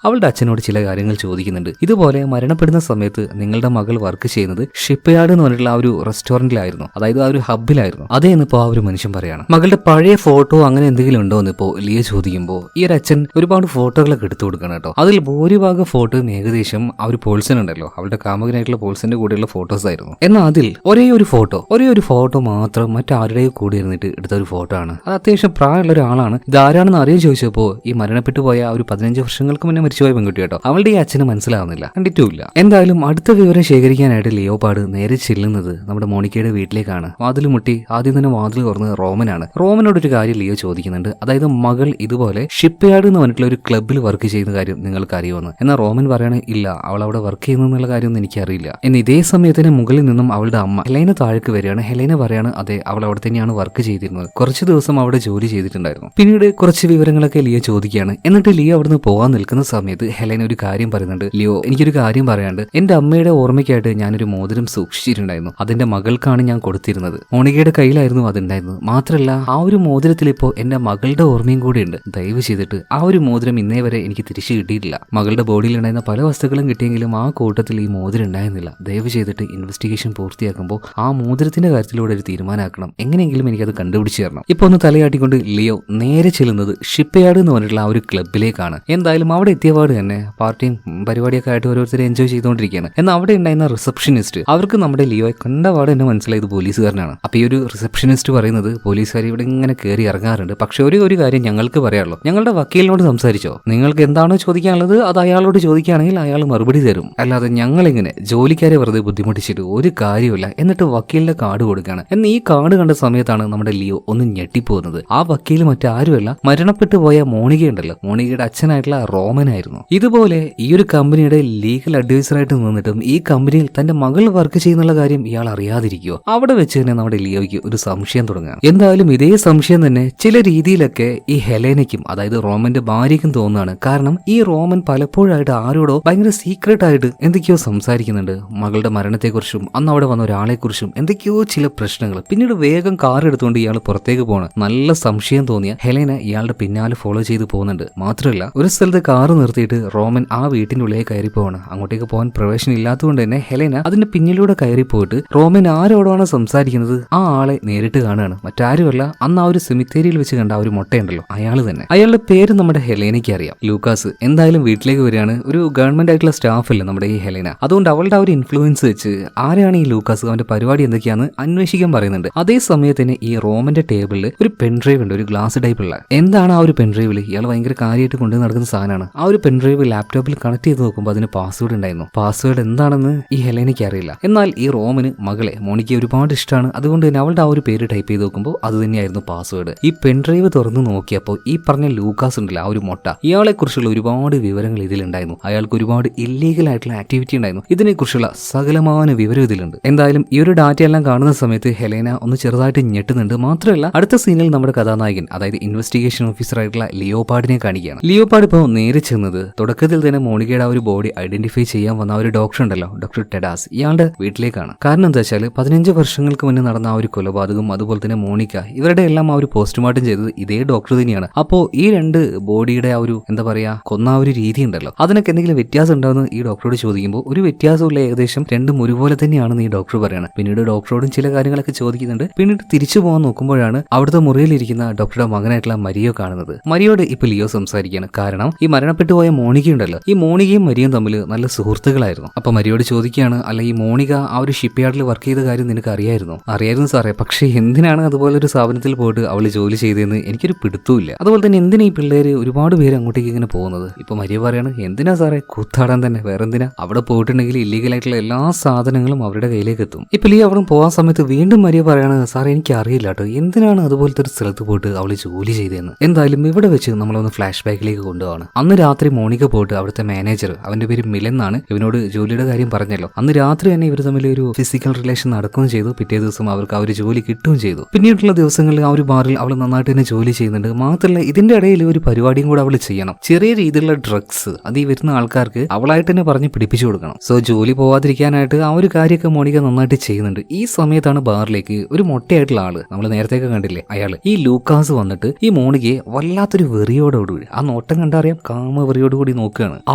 അവളുടെ അച്ഛനോട് ചില കാര്യങ്ങൾ ചോദിക്കുന്നുണ്ട്. ഇതുപോലെ മരണപ്പെടുന്ന സമയത്ത് നിങ്ങളുടെ മകൾ വർക്ക് ചെയ്യുന്നത് ഷിപ്പ്യാർഡ് എന്ന് പറഞ്ഞിട്ടുള്ള ആ ഒരു റെസ്റ്റോറന്റിലായിരുന്നു, അതായത് ആ ഒരു ഹബ്ബിലായിരുന്നു. അതേന്നിപ്പോ ആ ഒരു മനുഷ്യൻ പറയാണ്. മകളുടെ പഴയ ഫോട്ടോ അങ്ങനെ എന്തെങ്കിലും ഉണ്ടോ എന്ന് ഇപ്പോ ലിയോ ചോദിക്കുമ്പോൾ ഈ ഒരു അച്ഛൻ ഒരുപാട് ഫോട്ടോകളൊക്കെ എടുത്തു കൊടുക്കണം കേട്ടോ. അതിൽ ഭൂരിഭാഗം ഫോട്ടോയും ഏകദേശം ആ ഒരു പോൾസൺ ഉണ്ടല്ലോ, അവളുടെ കാമുകനായിട്ടുള്ള പോൾസന്റെ കൂടെയുള്ള ഫോട്ടോസ് ആയിരുന്നു. എന്നാൽ അതിൽ ഒരേ ഒരു ഫോട്ടോ മാത്രം മറ്റാരുടെയോ കൂടി ഇരുന്നിട്ട് എടുത്ത ഒരു ഫോട്ടോ ആണ്. അത് അത്യാവശ്യം പ്രായമുള്ള ഒരാളാണ്. ഇതാരാണെന്ന് അറിയാൻ ചോദിച്ചപ്പോ ഈ മരണപ്പെട്ടു പോയ ഒരു 15 വർഷങ്ങൾക്ക് മുന്നേ മരിച്ചുപോയ പെൺകുട്ടി കേട്ടോ. അവളുടെ ഈ അച്ഛന് മനസ്സിലാവുന്നില്ല, കണ്ടിട്ടുമില്ല. എന്തായാലും അടുത്ത വിവരം ശേഖരിക്കാനായിട്ട് ലിയോപാഡ് നേരെ ചെല്ലുന്നത് നമ്മുടെ മോണിക്കയുടെ വീട്ടിലേക്കാണ്. വാതിൽ മുട്ടി ആദ്യം തന്നെ വാതിൽ തുറന്ന് റോമനാണ്. റോമനോട് ഒരു കാര്യം ലിയോ ചോദിക്കുന്നുണ്ട്, അതായത് മകൾ ഇതുപോലെ ഷിപ്പ്യാർഡ് എന്ന് പറഞ്ഞിട്ടുള്ള ഒരു ക്ലബ്ബിൽ വർക്ക് ചെയ്യുന്ന കാര്യം നിങ്ങൾക്ക് അറിയുമെന്ന്. എന്നാൽ റോമൻ പറയണേ ഇല്ല, അവൾ അവിടെ വർക്ക് ചെയ്യുന്നു എന്നുള്ള കാര്യമൊന്നും എനിക്കറിയില്ല. എന്നാൽ ഇതേ സമയത്തിന് മുകളിൽ നിന്നും അവളുടെ അമ്മ ഹെലേന താഴേക്ക് വരികയാണ്. ഹെലേന പറയാണ്, അതെ അവൾ അവിടെ തന്നെയാണ് വർക്ക് ചെയ്തിരുന്നത്, കുറച്ച് ദിവസം അവിടെ ജോലി ചെയ്തിട്ടുണ്ടായിരുന്നു. പിന്നീട് കുറച്ച് വിവരങ്ങളൊക്കെ ലിയോ ചോദിക്കുകയാണ്. എന്നിട്ട് ലിയോ അവിടുന്ന് പോകാൻ നിൽക്കുന്ന സമയത്ത് ഹെലേന ഒരു കാര്യം പറയുന്നുണ്ട്, ലിയോ എനിക്കൊരു കാര്യം പറയാണ്ട്, എന്റെ അമ്മയുടെ ഓർമ്മയ്ക്കായിട്ട് ഞാനൊരു മോതിരം സൂക്ഷിച്ചിട്ടുണ്ടായിരുന്നു, അതിന്റെ മകൾക്കാണ് ഞാൻ കൊടുത്തിരുന്നത്. മോണികയുടെ കയ്യിലായിരുന്നു അതുണ്ടായിരുന്നത്. മാത്രമല്ല ആ ഒരു മോതിരത്തിൽ ഇപ്പോൾ എന്റെ മകളുടെ ഓർമ്മയും കൂടി ഉണ്ട്. ദയവ് ചെയ്തിട്ട് ആ ഒരു മോതിരം ഇന്നേ വരെ എനിക്ക് തിരിച്ചു കിട്ടിയിട്ടില്ല. മകളുടെ ബോഡിയിൽ ഉണ്ടായിരുന്ന പല വസ്തുക്കളും കിട്ടിയെങ്കിലും ആ കൂട്ടത്തിൽ ഈ മോതിരം ഉണ്ടായിരുന്നില്ല. ദയവ് ചെയ്തിട്ട് ഇൻവെസ്റ്റിഗേഷൻ പൂർത്തിയാക്കുമ്പോൾ ആ മോതിരത്തിന്റെ കാര്യത്തിലൂടെ ഒരു തീരുമാനമാക്കണം. എങ്ങനെയെങ്കിലും എനിക്കത് കണ്ടുപിടിച്ച് തരണം. ഇപ്പൊ ഒന്ന് തലയാട്ടിക്കൊണ്ട് ലിയോ നേരെ ചെല്ലുന്നത് ഷിപ്പ്യാർഡ് എന്ന് പറഞ്ഞിട്ടുള്ള ആ ഒരു ക്ലബ്ബിലേക്കാണ്. എന്തായാലും അവിടെ എത്തിയപാട് തന്നെ പാർട്ടിയും പരിപാടിയൊക്കെ ആയിട്ട് ഓരോരുത്തരെ എൻജോയ് ചെയ്തുകൊണ്ടിരിക്കുകയാണ്. എന്നാൽ അവിടെ ഉണ്ടായിരുന്ന റിസപ്ഷനിസ്റ്റ്, അവർക്ക് നമ്മുടെ ലിയോയെ കണ്ടപാട് തന്നെ മനസ്സിലായത് പോലീസുകാരനാണ്. അപ്പൊ ഈ ഒരു റിസപ്ഷനിസ്റ്റ് പറയുന്നത്, പോലീസുകാർ ഇവിടെ ഇങ്ങനെ കയറി ഇറങ്ങാറുണ്ട്, പക്ഷെ ഒരു കാര്യം ഞങ്ങൾക്ക് പറയാനുള്ളൂ, ഞങ്ങളുടെ വക്കീലിനോട് സംസാരിച്ചോ, നിങ്ങൾക്ക് എന്താണോ ചോദിക്കാനുള്ളത് അത് അയാളോട് ചോദിക്കുകയാണെങ്കിൽ അയാൾ മറുപടി തരും, അല്ലാതെ ഞങ്ങളിങ്ങനെ ജോലിക്കാരെ വെറുതെ ബുദ്ധിമുട്ടിച്ചിട്ട് ഒരു കാര്യമില്ല. എന്നിട്ട് വക്കീലിന്റെ കാർഡ് കൊടുക്കുകയാണ്. എന്നാൽ ഈ കാർഡ് കണ്ട സമയത്താണ് നമ്മുടെ ലിയോ ഒന്ന് ഞെട്ടിപ്പോകുന്നത്. ആ വക്കീൽ മറ്റാരുമല്ല, മരണപ്പെട്ടു പോയ മോണികയുണ്ടല്ലോ, മോണികയുടെ അച്ഛനായിട്ടുള്ള റോമനായിരുന്നു. ഇതുപോലെ ഈ ഒരു കമ്പനിയുടെ ലീഗൽ അഡ്വൈസറായിട്ട് നിന്നിട്ടും ഈ കമ്പനിയിൽ തന്റെ മകൾ വർക്ക് ചെയ്യുന്നുള്ള കാര്യം ഇയാൾ അറിയാതിരിക്കുവോ? അവിടെ വെച്ച് തന്നെ നമ്മുടെ ലിയോയ്ക്ക് ഒരു സംശയം തുടങ്ങുകയാണ്. എന്തായാലും ഇതേ സംശയം തന്നെ ചില രീതിയിലൊക്കെ ഈ ഹെലേനയ്ക്കും, അതായത് റോമന്റെ ഭാര്യയ്ക്കും തോന്നുകയാണ്. കാരണം ഈ റോമൻ പലപ്പോഴായിട്ട് ആരോടോ ഭയങ്കര സീക്രട്ട് ആയിട്ട് എന്തൊക്കെയോ സംസാരിക്കുന്നുണ്ട്, മകളുടെ മരണത്തെക്കുറിച്ചും അന്ന് അവിടെ വന്ന ഒരാളെക്കുറിച്ചും എന്തൊക്കെയോ ചില പ്രശ്നങ്ങൾ. പിന്നീട് വേഗം കാർ എടുത്തുകൊണ്ട് ഇയാൾ പുറത്തേക്ക് പോകണം. നല്ല സംശയം തോന്നിയ ഹെലേന ഇയാളുടെ പിന്നാലെ ഫോളോ ചെയ്ത് പോകുന്നുണ്ട്. മാത്രമല്ല മാത്രമല്ല ഒരു സ്ഥലത്ത് കാറ് നിർത്തിയിട്ട് റോമൻ ആ വീട്ടിന്റെ ഉള്ളിലേക്ക് കയറി പോവാണ്. അങ്ങോട്ടേക്ക് പോകാൻ പ്രവേശനം ഇല്ലാത്തതുകൊണ്ട് തന്നെ ഹെലേന അതിന്റെ പിന്നിലൂടെ കയറി പോയിട്ട് റോമൻ ആരോടാണ് സംസാരിക്കുന്നത് ആ ആളെ നേരിട്ട് കാണുകയാണ്. മറ്റാരുമല്ല, അന്ന് ആ ഒരു സെമിത്തേരിയിൽ വെച്ച് കണ്ട ആ ഒരു മുട്ടയുണ്ടല്ലോ അയാൾ തന്നെ. അയാളുടെ പേര് നമ്മുടെ ഹെലേനയ്ക്ക് അറിയാം, ലൂക്കാസ്. എന്തായാലും വീട്ടിലേക്ക് വരികയാണ്. ഒരു ഗവൺമെന്റ് ആയിട്ടുള്ള സ്റ്റാഫ് അല്ലേ നമ്മുടെ ഈ ഹെലേന. അതുകൊണ്ട് അവളുടെ ആ ഒരു ഇൻഫ്ലുവൻസ് വെച്ച് ആരാണ് ഈ ലൂക്കാസ്, അവന്റെ പരിപാടി എന്തൊക്കെയാണെന്ന് അന്വേഷിക്കാൻ പറയുന്നുണ്ട്. അതേ സമയത്ത് തന്നെ ഈ റോമന്റെ ടേബിളിൽ ഒരു പെൻഡ്രൈവ് ഉണ്ട്, ഒരു ഗ്ലാസ് ടൈപ്പുള്ള. എന്താണ് ആ ഒരു പെൻഡ്രൈവിൽ? ഇയാൾ ഭയങ്കര കാര്യമായിട്ട് കൊണ്ടു നടക്കുന്ന സാധനമാണ്. ആ ഒരു പെൻഡ്രൈവ് ലാപ്ടോപ്പിൽ കണക്ട് ചെയ്ത് നോക്കുമ്പോൾ അതിന് പാസ്വേഡ് ഉണ്ടായിരുന്നു. പാസ്വേഡ് എന്താണെന്ന് ഈ ഹെലേനയ്ക്ക് അറിയില്ല. എന്നാൽ ഈ റോമന് മകളെ മോണിക്ക് ഒരുപാട് ഇഷ്ടമാണ്. അതുകൊണ്ട് തന്നെ അവളുടെ ആ ഒരു പേര് ടൈപ്പ് ചെയ്ത് നോക്കുമ്പോൾ അത് തന്നെയായിരുന്നു പാസ്വേഡ്. ഈ പെൻഡ്രൈവ് തുറന്നു നോക്കിയപ്പോൾ ഈ പറഞ്ഞ ലൂക്കാസ് ഉണ്ടല്ലോ, ആ ഒരു മുട്ട, ഇയാളെ കുറിച്ചുള്ള ഒരുപാട് വിവരങ്ങൾ ഇതിലുണ്ടായിരുന്നു. അയാൾക്ക് ഒരുപാട് ഇല്ലീഗൽ ആയിട്ടുള്ള ആക്ടിവിറ്റി ഉണ്ടായിരുന്നു. ഇതിനെക്കുറിച്ചുള്ള സകലമായ വിവരം ഇതിലുണ്ട്. എന്തായാലും ഈ ഒരു ഡാറ്റ എല്ലാം കാണുന്ന സമയത്ത് ഹെലേന ഒന്ന് ചെറുതായിട്ട് ഞെട്ടുന്നുണ്ട്. മാത്രമല്ല അടുത്ത സീനിൽ നമ്മുടെ കഥാനായകൻ, അതായത് ഇൻവെസ്റ്റിഗേഷൻ ഓഫീസർ ആയിട്ടുള്ള ലിയോപാർഡിനെ കാണിക്കുകയാണ്. ലിയോപാർഡ് ഇപ്പോൾ നേരെ ചെന്നത് തുടക്കത്തിൽ തന്നെ മോണിക്കയുടെ ആ ഒരു ബോഡി ഐഡന്റിഫൈ ചെയ്യാൻ വന്ന ആ ഒരു ഡോക്ടർ ഉണ്ടല്ലോ, ഡോക്ടർ ടെഡാസ്, ഇയാളുടെ വീട്ടിലേക്കാണ്. കാരണം എന്താ വെച്ചാൽ 15 വർഷങ്ങൾക്ക് മുന്നേ നടന്ന ആ ഒരു കൊലപാതകം, അതുപോലെ തന്നെ മോണിക്ക, ഇവരുടെ എല്ലാം ആ ഒരു പോസ്റ്റ്മോർട്ടം ചെയ്തത് ഇതേ ഡോക്ടർ തന്നെയാണ്. അപ്പോൾ ഈ രണ്ട് ബോഡിയുടെ ആ ഒരു എന്താ പറയാ കൊന്ന ആ ഒരു രീതി ഉണ്ടല്ലോ, അതിനൊക്കെ എന്തെങ്കിലും വ്യത്യാസം ഉണ്ടാവുന്ന ഈ ഡോക്ടറോട് ചോദിക്കുമ്പോൾ ഒരു വ്യത്യാസമുള്ള ഏകദേശം രണ്ടും ഒരുപോലെ തന്നെയാണെന്ന് ഈ ഡോക്ടർ പറയണം. പിന്നീട് ഡോക്ടറോടും ചില കാര്യങ്ങളൊക്കെ ചോദിക്കുന്നുണ്ട്. പിന്നീട് തിരിച്ചു പോകാൻ നോക്കുമ്പോഴാണ് അവിടുത്തെ മുറിയിലിരിക്കുന്ന ഡോക്ടറുടെ മകനായിട്ടുള്ള മരിയോ കാണുന്നത്. മരിയോട് ഇപ്പൊ ലിയോ സംസാരിക്കുകയാണ്. കാരണം ഈ മരണപ്പെട്ടു പോയ മോണിക ഉണ്ടല്ലോ, ഈ മോണികയും മരിയും തമ്മിൽ നല്ല സുഹൃത്തുക്കളായിരുന്നു. അപ്പൊ മരിയോട് ചോദിക്കുകയാണ്, അല്ല ഈ മോണിക ആ ഒരു ഷിപ്പ് യാർഡിൽ വർക്ക് ചെയ്ത കാര്യം നിനക്ക് അറിയായിരുന്നു? അറിയായിരുന്നു സാറേ, പക്ഷേ എന്തിനാണ് അതുപോലെ ഒരു സ്ഥാപനത്തിൽ പോയിട്ട് അവള് ജോലി ചെയ്തതെന്ന് എനിക്കൊരു പിടുത്തമില്ല. അതുപോലെ തന്നെ എന്തിനാ ഈ പിള്ളേര് ഒരുപാട് പേര് അങ്ങോട്ടേക്ക് ഇങ്ങനെ പോകുന്നത്? ഇപ്പൊ മരിയ പറയാണ്, എന്തിനാ സാറേ, കൂത്താടാൻ തന്നെ, വേറെന്തിനാ? അവിടെ പോയിട്ടുണ്ടെങ്കിൽ ഇല്ലീഗൽ ആയിട്ടുള്ള എല്ലാ സാധനങ്ങളും അവരുടെ കയ്യിലേക്ക് എത്തും. ഇപ്പൊ ലീ അവിടെ പോകാൻ സമയത്ത് വീണ്ടും മരിയ പറയാണ്, സാറേ എനിക്ക് അറിയില്ല കേട്ടോ, എന്തിനാണ് അതുപോലത്തെ ഒരു സ്ഥലത്ത് പോയിട്ട് അവള് ജോലി ചെയ്തതെന്ന്. എന്തായാലും ഇവിടെ വെച്ച് നമ്മളൊന്ന് ഫ്ലാഷ് ബാക്കിലേക്ക് കൊണ്ടുപോവാണ്. അന്ന് രാത്രി മോണിക്ക പോയിട്ട് അവിടുത്തെ മാനേജർ, അവന്റെ പേര് മിലൻ എന്നാണ്, ഇവനോട് ജോലിയുടെ കാര്യം പറഞ്ഞല്ലോ. അന്ന് രാത്രി തന്നെ ഇവർ തമ്മിൽ ഒരു ഫിസിക്കൽ റിലേഷൻ നടക്കുകയും ചെയ്തു. പിറ്റേ ദിവസം അവർക്ക് ആ ഒരു ജോലി കിട്ടുകയും ചെയ്തു. പിന്നീടുള്ള ദിവസങ്ങളിൽ ആ ഒരു ബാറിൽ അവൾ നന്നായിട്ട് തന്നെ ജോലി ചെയ്യുന്നുണ്ട്. മാത്രമല്ല ഇതിന്റെ ഇടയിൽ ഒരു പരിപാടിയും കൂടെ അവൾ ചെയ്യണം. ചെറിയ രീതിയിലുള്ള ഡ്രഗ്സ് അത് ഈ വരുന്ന ആൾക്കാർക്ക് അവളായിട്ട് തന്നെ പറഞ്ഞ് പിടിപ്പിച്ചു കൊടുക്കണം. സോ ജോലി പോവാതിരിക്കാനായിട്ട് ആ ഒരു കാര്യമൊക്കെ മോണിക്ക നന്നായിട്ട് ചെയ്യുന്നുണ്ട്. ഈ സമയത്താണ് ബാറിലേക്ക് ഒരു മൊട്ടയായിട്ടുള്ള ആള്, നമ്മൾ നേരത്തേക്ക് കണ്ടില്ലേ അയാള്, ഈ ലൂക്കാസ് വന്നിട്ട് ഈ മോണിക്കയെ വല്ലാത്തൊരു വെറിയോടുകൂടി, ആ നോട്ടം കണ്ടറിയാം, കാമ വെറിയോടുകൂടി നോക്കുകയാണ്. ആ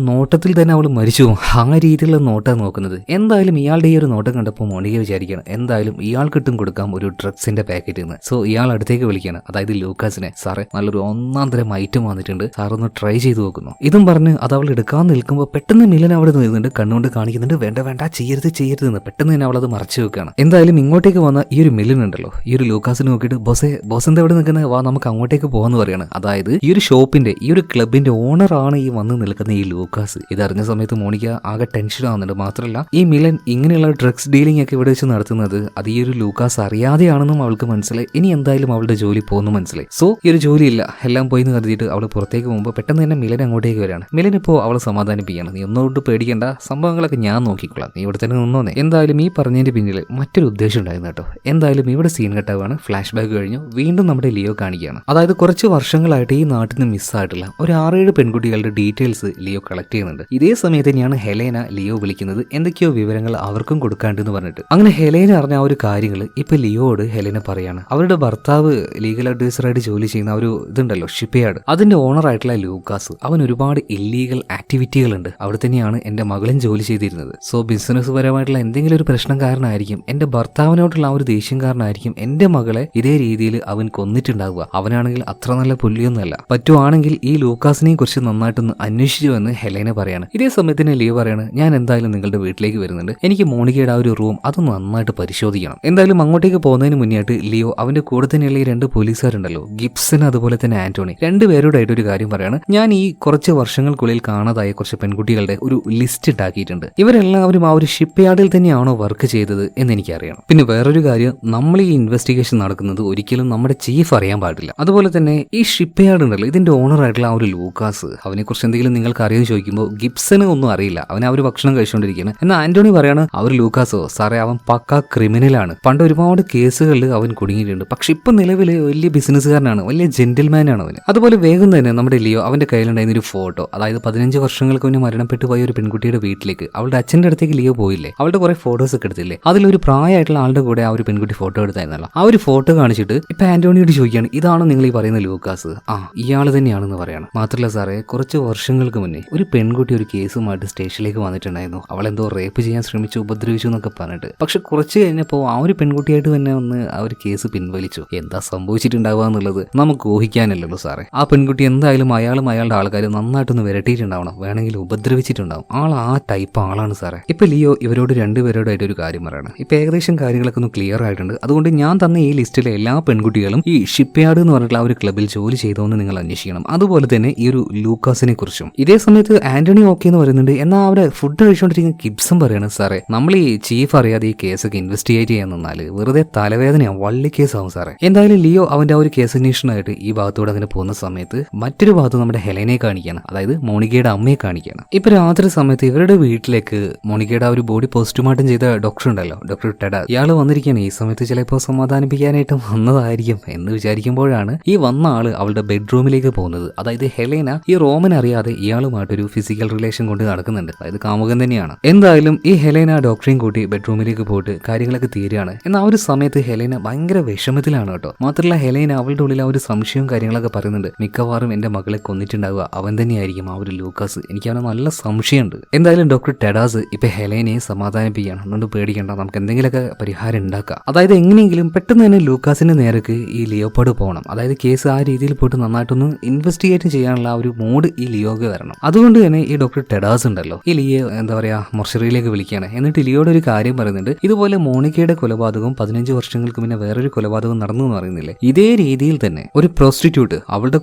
നോട്ടത്തിൽ തന്നെ അവൾ മരിച്ചു പോകും. ആ രീതിയിലുള്ള നോട്ടം നോക്കുന്നത്. എന്തായാലും ഇയാളുടെ ഈ ഒരു നോട്ടം കണ്ടപ്പോൾ മോണിക്ക വിചാരിക്കുകയാണ്, എന്തായാലും ഇയാൾക്കിട്ടും കൊടുക്കാം ഒരു ഡ്രഗ്സിന്റെ പാക്കറ്റ് എന്ന്. സോ ഇയാൾ അടുത്തേക്ക് വിളിക്കുകയാണ്, അതായത് ലൂക്കാസിനെ, സാറേ നല്ലൊരു ഒന്നാം തരം ഐറ്റം വന്നിട്ടുണ്ട്, സാർ ഒന്ന് ട്രൈ ചെയ്ത് നോക്കുന്നു. ഇതും പറഞ്ഞ് അത് അവൾ എടുക്കാൻ നിൽക്കുമ്പോൾ പെട്ടെന്ന് മിലൻ അവിടെ നിന്നുണ്ട്, കണ്ണുകൊണ്ട് കാണിക്കുന്നുണ്ട്, വേണ്ട ചെയ്യരുത് എന്ന്. പെട്ടെന്ന് തന്നെ അവളത് മറച്ചു വെക്കുകയാണ്. എന്തായാലും ഇങ്ങോട്ടേക്ക് വന്ന ഈ ഒരു മിലൻ ഉണ്ടല്ലോ, ഈ ഒരു ലൂക്കാസിനെ നോക്കിയിട്ട്, ബോസ് എന്താ ഇവിടെ നിൽക്കുന്നത്, വാ നമുക്ക് അങ്ങോട്ടേക്ക് പോകാന്ന് പറയാണ്. അതായത് ഈ ഒരു ഷോപ്പിന്റെ, ഈ ഒരു ക്ലബിന്റെ ഓണറാണ് ഈ വന്ന് നിൽക്കുന്ന ഈ ലൂക്കാസ്. ഇതറിഞ്ഞ സമയത്ത് മോണിക്ക ആകെ ടെൻഷൻ ആവുന്നുണ്ട്. മാത്രമല്ല ഈ മിലൻ ഇങ്ങനെയുള്ള ഡ്രഗ്സ് ഡീലിംഗ് ഒക്കെ ഇവിടെ വെച്ച് നടത്തുന്നത് അത് ഈ ഒരു ലൂക്കാസ് അറിയാതെയാണെന്നും അവൾക്ക് മനസ്സിലായി. ഇനി എന്തായാലും അവളുടെ ജോലി പോകുന്നു മനസ്സിലായി. സോ ഈ ഒരു ജോലിയില്ല, എല്ലാം പോയി എന്ന് കരുതിയിട്ട് അവൾ പുറത്തേക്ക് പോകുമ്പോൾ പെട്ടെന്ന് തന്നെ മിലൻ അങ്ങോട്ടേക്ക് വരാണ്. മിലൻ ഇപ്പോൾ അവളെ സമാധാനിപ്പിക്കുകയാണ്, നീ ഒന്നുകൊണ്ട് പേടിക്കേണ്ട, സംഭവങ്ങളൊക്കെ ഞാൻ നോക്കിക്കൊള്ളാം, നീ ഇവിടെ തന്നെ നിന്നോന്നേ. എന്തായാലും ഈ പറഞ്ഞതിന്റെ പിന്നിൽ മറ്റൊരു ഉദ്ദേശം ഉണ്ടായിരുന്നു കേട്ടോ. എന്തായാലും ഇവിടെ സീൻ കട്ടാവാണ്. ഫ്ലാഷ് ബാക്ക് കഴിഞ്ഞു. വീണ്ടും നമ്മുടെ ലിയോ കാണിക്കുകയാണ്. അതായത് കുറച്ച് വർഷങ്ങളായിട്ട് ഈ നാട്ടിൽ നിന്ന് മിസ്സായിട്ടുള്ള ഒരു 6-7 പെൺകുട്ടികളുടെ ഡീറ്റെയിൽസ് ലിയോ കളക്ട് ചെയ്യുന്നുണ്ട്. ഇതേ സമയത്ത് തന്നെയാണ് ഹെലേന ലിയോ വിളിക്കുന്നത്, എന്തൊക്കെയോ വിവരങ്ങൾ അവർക്കും കൊടുക്കാണ്ടെന്ന് പറഞ്ഞിട്ട്. അങ്ങനെ ഹെലേന അറിഞ്ഞ ആ ഒരു കാര്യങ്ങൾ ഇപ്പൊ ലിയോയോട് ഹെലേന പറയാണ്. അവരുടെ ഭർത്താവ് ലീഗൽ അഡ്വൈസറായിട്ട് ജോലി ചെയ്യുന്ന ഒരു ഇതുണ്ടല്ലോ ഷിപ്പ് യാർഡ്, അതിന്റെ ഓണർ ആയിട്ടുള്ള ലൂക്കാസ്, അവൻ ഒരുപാട് ഇല്ലീഗൽ ആക്ടിവിറ്റികൾ ഉണ്ട്. അവിടെ തന്നെയാണ് എന്റെ മകളും ജോലി ചെയ്തിരുന്നത്. സോ ബിസിനസ് പരമായിട്ടുള്ള എന്തെങ്കിലും ഒരു പ്രശ്നം കാരണമായിരിക്കും, എന്റെ ഭർത്താവിനോട്ടുള്ള ആ ഒരു ദേഷ്യം കാരണമായിരിക്കും എന്റെ മകളെ ഇതേ രീതിയിൽ അവൻ കൊന്നിട്ടുണ്ടാവുക. അവനാണെങ്കിൽ അത്ര നല്ല പുല്ലിയൊന്നുമല്ല. പറ്റുവാണെങ്കിൽ ഈ ലൂക്കാസിനെ കുറിച്ച് നന്നായിട്ടൊന്ന് അന്വേഷിച്ചു എന്ന് ഹെലേന പറയാണ്. ഇതേ സമയത്തിന് ലിയോ പറയാണ്, ഞാൻ എന്തായാലും നിങ്ങളുടെ വീട്ടിലേക്ക് വരുന്നുണ്ട്, എനിക്ക് മോണിക്കയുടെ ആ ഒരു റൂം അത് നന്നായിട്ട് പരിശോധിക്കണം. എന്തായാലും അങ്ങോട്ടേക്ക് പോകുന്നതിന് മുന്നേയായിട്ട് ലിയോ അവന്റെ കൂടെ തന്നെയുള്ള ഈ 2 പോലീസുകാരുണ്ടല്ലോ, ഗിബ്സൺ അതുപോലെ തന്നെ ആന്റോണി, 2 പേരോടായിട്ട് ഒരു കാര്യം പറയാണ്, ഞാൻ ഈ കുറച്ച് വർഷങ്ങൾക്കുള്ളിൽ കാണാതായ കുറച്ച് പെൺകുട്ടികളുടെ ഒരു ലിസ്റ്റ് ഉണ്ടാക്കിയിട്ടുണ്ട്. ഇവരെല്ലാവരും ആ ഒരു ഷിപ്പ് യാർഡിൽ തന്നെയാണോ വർക്ക് ചെയ്തത് എന്ന് എനിക്കറിയണം. പിന്നെ വേറൊരു കാര്യം, നമ്മൾ ഈ ഇൻവെസ്റ്റിഗേഷൻ നടക്കുന്നത് ഒരിക്കലും നമ്മുടെ ചീഫ് അറിയാൻ പാടില്ല. അതുപോലെ തന്നെ ഈ ഷിപ്പ് യാർഡ് ഉണ്ടല്ലോ, ഇതിന്റെ ഓണർ ആയിട്ടുള്ള ആ ഒരു ലൂക്കാസ്, അവനെ കുറിച്ച് എന്തെങ്കിലും നിങ്ങൾക്ക് അറിയാമെന്ന് ചോദിക്കുമ്പോൾ ഗിബ്സന് ഒന്നും അറിയില്ല, അവൻ ആ ഒരു ഭക്ഷണം കഴിച്ചുകൊണ്ടിരിക്കുകയാണ്. എന്നാൽ ആന്റോണി പറയാണ്, അവർ ലൂക്കാസോ സാറേ അവൻ പക്കാ ക്രിമിനലാണ്, പണ്ട് ഒരുപാട് കേസുകളിൽ അവൻ കുടുങ്ങിയിട്ടുണ്ട്, പക്ഷെ ഇപ്പൊ നിലവിൽ വലിയ ബിസിനസ്സുകാരനാണ്, വലിയ ജെന്റിൽമാനാണ് അവന്. അതുപോലെ വേഗം തന്നെ നമ്മുടെ ലിയോ അവന്റെ കയ്യിലുണ്ടായിരുന്ന ഒരു ഫോട്ടോ, അതായത് 15 വർഷങ്ങൾക്ക് മുന്നേ മരണപ്പെട്ടു പോയ ഒരു പെൺകുട്ടിയുടെ വീട്ടിലേക്ക് അവളുടെ അച്ഛന്റെ അടുത്തേക്ക് ലിയോ പോയില്ലേ, അവളുടെ കുറെ ഫോട്ടോസ് ഒക്കെ എടുത്തില്ലേ, അതിലൊരു പ്രായമായിട്ടുള്ള ആളുടെ കൂടെ ആ ഒരു പെൺകുട്ടി ഫോട്ടോ എടുത്തായിരുന്നല്ലോ. ആ ഒരു ഫോട്ടോ കാണിച്ചിട്ട് ഇപ്പൊ ആന്റോണിയോട് ചോദിക്കുകയാണ്, ഇതാണോ നിങ്ങൾ ഈ പറയുന്ന ലൂക്കാസ്? ആ ഇയാൾ തന്നെയാണെന്ന് പറയാണ്. പറയാണ്. മാത്രമല്ല സാറേ, കുറച്ച് വർഷങ്ങൾക്ക് മുന്നേ ഒരു പെൺകുട്ടി ഒരു കേസുമായിട്ട് സ്റ്റേഷനിലേക്ക് വന്നിട്ടുണ്ടായിരുന്നു. അവളെന്തോ റേപ്പ് ചെയ്യാൻ ശ്രമിച്ചു, ഉപദ്രവിച്ചു എന്നൊക്കെ പറഞ്ഞിട്ട്. പക്ഷെ കുറച്ച് കഴിഞ്ഞപ്പോൾ ആ ഒരു പെൺകുട്ടിയായിട്ട് തന്നെ ഒന്ന് ആ ഒരു കേസ് പിൻവലിച്ചു. എന്താ സംഭവിച്ചിട്ടുണ്ടാവുക എന്നുള്ളത് നമുക്ക് ഊഹിക്കാനല്ലല്ലോ സാറേ. ആ പെൺകുട്ടി എന്തായാലും അയാളും അയാളുടെ ആൾക്കാർ നന്നായിട്ടൊന്ന് വിരട്ടിയിട്ടുണ്ടാവണം, വേണമെങ്കിൽ ഉപദ്രവിച്ചിട്ടുണ്ടാവും. ആ ടൈപ്പ് ആളാണ് സാറേ. ഇപ്പൊ ലിയോ ഇവരോട് രണ്ടുപേരോടായിട്ട് ഒരു കാര്യം പറയണം. ഇപ്പൊ ഏകദേശം കാര്യങ്ങളൊക്കെ ഒന്ന് ക്ലിയർ ആയിട്ടുണ്ട്. അതുകൊണ്ട് ഞാൻ തന്ന ഈ ലിസ്റ്റിലെ എല്ലാ പെൺകുട്ടികളും ഈ ഷിപ്പ് യാർഡ് എന്ന് പറഞ്ഞിട്ടുള്ള ആ ഒരു ക്ലബിൽ ജോലി ചെയ്തോന്ന് നിങ്ങൾ അന്വേഷിക്കണം. അതുപോലെ തന്നെ ഈ ഒരു ലൂക്കാസിനെ കുറിച്ചും. ഇതേ സമയത്ത് ആന്റണി ഓക്കെ എന്ന് പറയുന്നുണ്ട്. എന്നാൽ അവിടെ ഫുഡ് കഴിച്ചുകൊണ്ടിരിക്കുന്ന ഗിബ്സൺ പറയാണ്, സാറേ നമ്മൾ ഈ ചീഫ് അറിയാതെ ഈ കേസൊക്കെ ഇൻവെസ്റ്റിഗേറ്റ് ചെയ്യാൻ നിന്നാൽ വെറുതെ തലവേദനയാണ്, വള്ളി കേസാവും സാറേ. എന്തായാലും ലിയോ അവന്റെ ആ ഒരു കേസ് അന്വേഷണമായിട്ട് ഈ ഭാഗത്തോടെ അങ്ങനെ പോകുന്ന സമയത്ത് മറ്റൊരു ഭാഗത്ത് നമ്മുടെ ഹെലനെ കാണിക്കുകയാണ്, അതായത് മോണിക്കയുടെ അമ്മയെ കാണിക്കുകയാണ്. ഇപ്പൊ രാത്രി സമയത്ത് ഇവരുടെ വീട്ടിലേക്ക് മോണിക്കയുടെ ആ ഒരു ബോഡി പോസ്റ്റ്മോർട്ടം ചെയ്ത ഡോക്ടർ ഉണ്ടല്ലോ, ഡോക്ടർ ടെഡ, ഇയാൾ വന്നിരിക്കുകയാണ്. ഈ സമയത്ത് ചിലപ്പോൾ സമാധാനിപ്പിക്കാനായിട്ട് വന്നതായിരിക്കും എന്ന് വിചാരിക്കുമ്പോഴാണ് ഈ വന്ന ആള് അവളുടെ ബെഡ്റൂമിലേക്ക് പോകുന്നത്. അതായത് ഹെലേന ഈ റോമൻ അറിയാതെ ഇയാളുമായിട്ടൊരു ഫിസിക്കൽ റിലേഷൻ കൊണ്ട് നടക്കുന്നുണ്ട്, അതായത് കാമുകൻ തന്നെയാണ്. എന്തായാലും ഈ ഹെലേന ഡോക്ടറെയും കൂട്ടി ബെഡ്റൂമിലേക്ക് പോയിട്ട് കാര്യങ്ങളൊക്കെ തീരുകയാണ്. എന്നാൽ ആ ഒരു സമയത്ത് ഹെലേന ഭയങ്കര വിഷമത്തിലാണ് കേട്ടോ. മാത്രമല്ല ഹെലേന അവളുടെ ഉള്ളിൽ ആ ഒരു സംശയവും കാര്യങ്ങളൊക്കെ പറയുന്നുണ്ട്. മിക്കവാറും എന്റെ മകളെ കൊന്നിട്ടുണ്ടാവുക അവൻ തന്നെയായിരിക്കും, ആ ഒരു ലൂക്കാസ്. എനിക്ക് അവനെ നല്ല സംശയമുണ്ട്. എന്തായാലും ഡോക്ടർ ടെഡാസ് ഇപ്പൊ ഹെലേനയെ സമാധാനിപ്പിക്കുകയാണ്. അതുകൊണ്ട് പേടിക്കേണ്ട, നമുക്ക് എന്തെങ്കിലുമൊക്കെ പരിഹാരം ഉണ്ടാക്കാം. അതായത് എങ്ങനെയെങ്കിലും പെട്ടെന്ന് തന്നെ ലൂക്കാസിന്റെ നേർക്ക് ഈ ലിയോപ്പാട് പോകണം. അതായത് കേസ് ആ രീതിയിൽ പോയിട്ട് നന്നായിട്ടൊന്ന് ഇൻവെസ്റ്റിഗേറ്റ് ചെയ്യാനുള്ള ആ ഒരു മൂഡ് ഈ ലിയോക്ക് വരണം. അതുകൊണ്ട് തന്നെ ഈ ഡോക്ടർ ടെഡാസ് ഉണ്ടല്ലോ, ഈ ലിയെ എന്താ പറയാ മൊർച്ചറിയിലേക്ക് വിളിക്കുകയാണ്. എന്നിട്ട് ലിയോയുടെ ഒരു കാര്യം പറയുന്നുണ്ട്. ഇതുപോലെ മോണിക്കയുടെ കൊലപാതകവും 15 വർഷങ്ങൾക്ക് മുന്നേ വേറൊരു കൊലപാതകം നടന്നു എന്ന് പറയുന്നില്ലേ, ഇതേ രീതിയിൽ തന്നെ ഒരു പ്രോസ്റ്റിറ്റ്യൂട്ട് അവളുടെ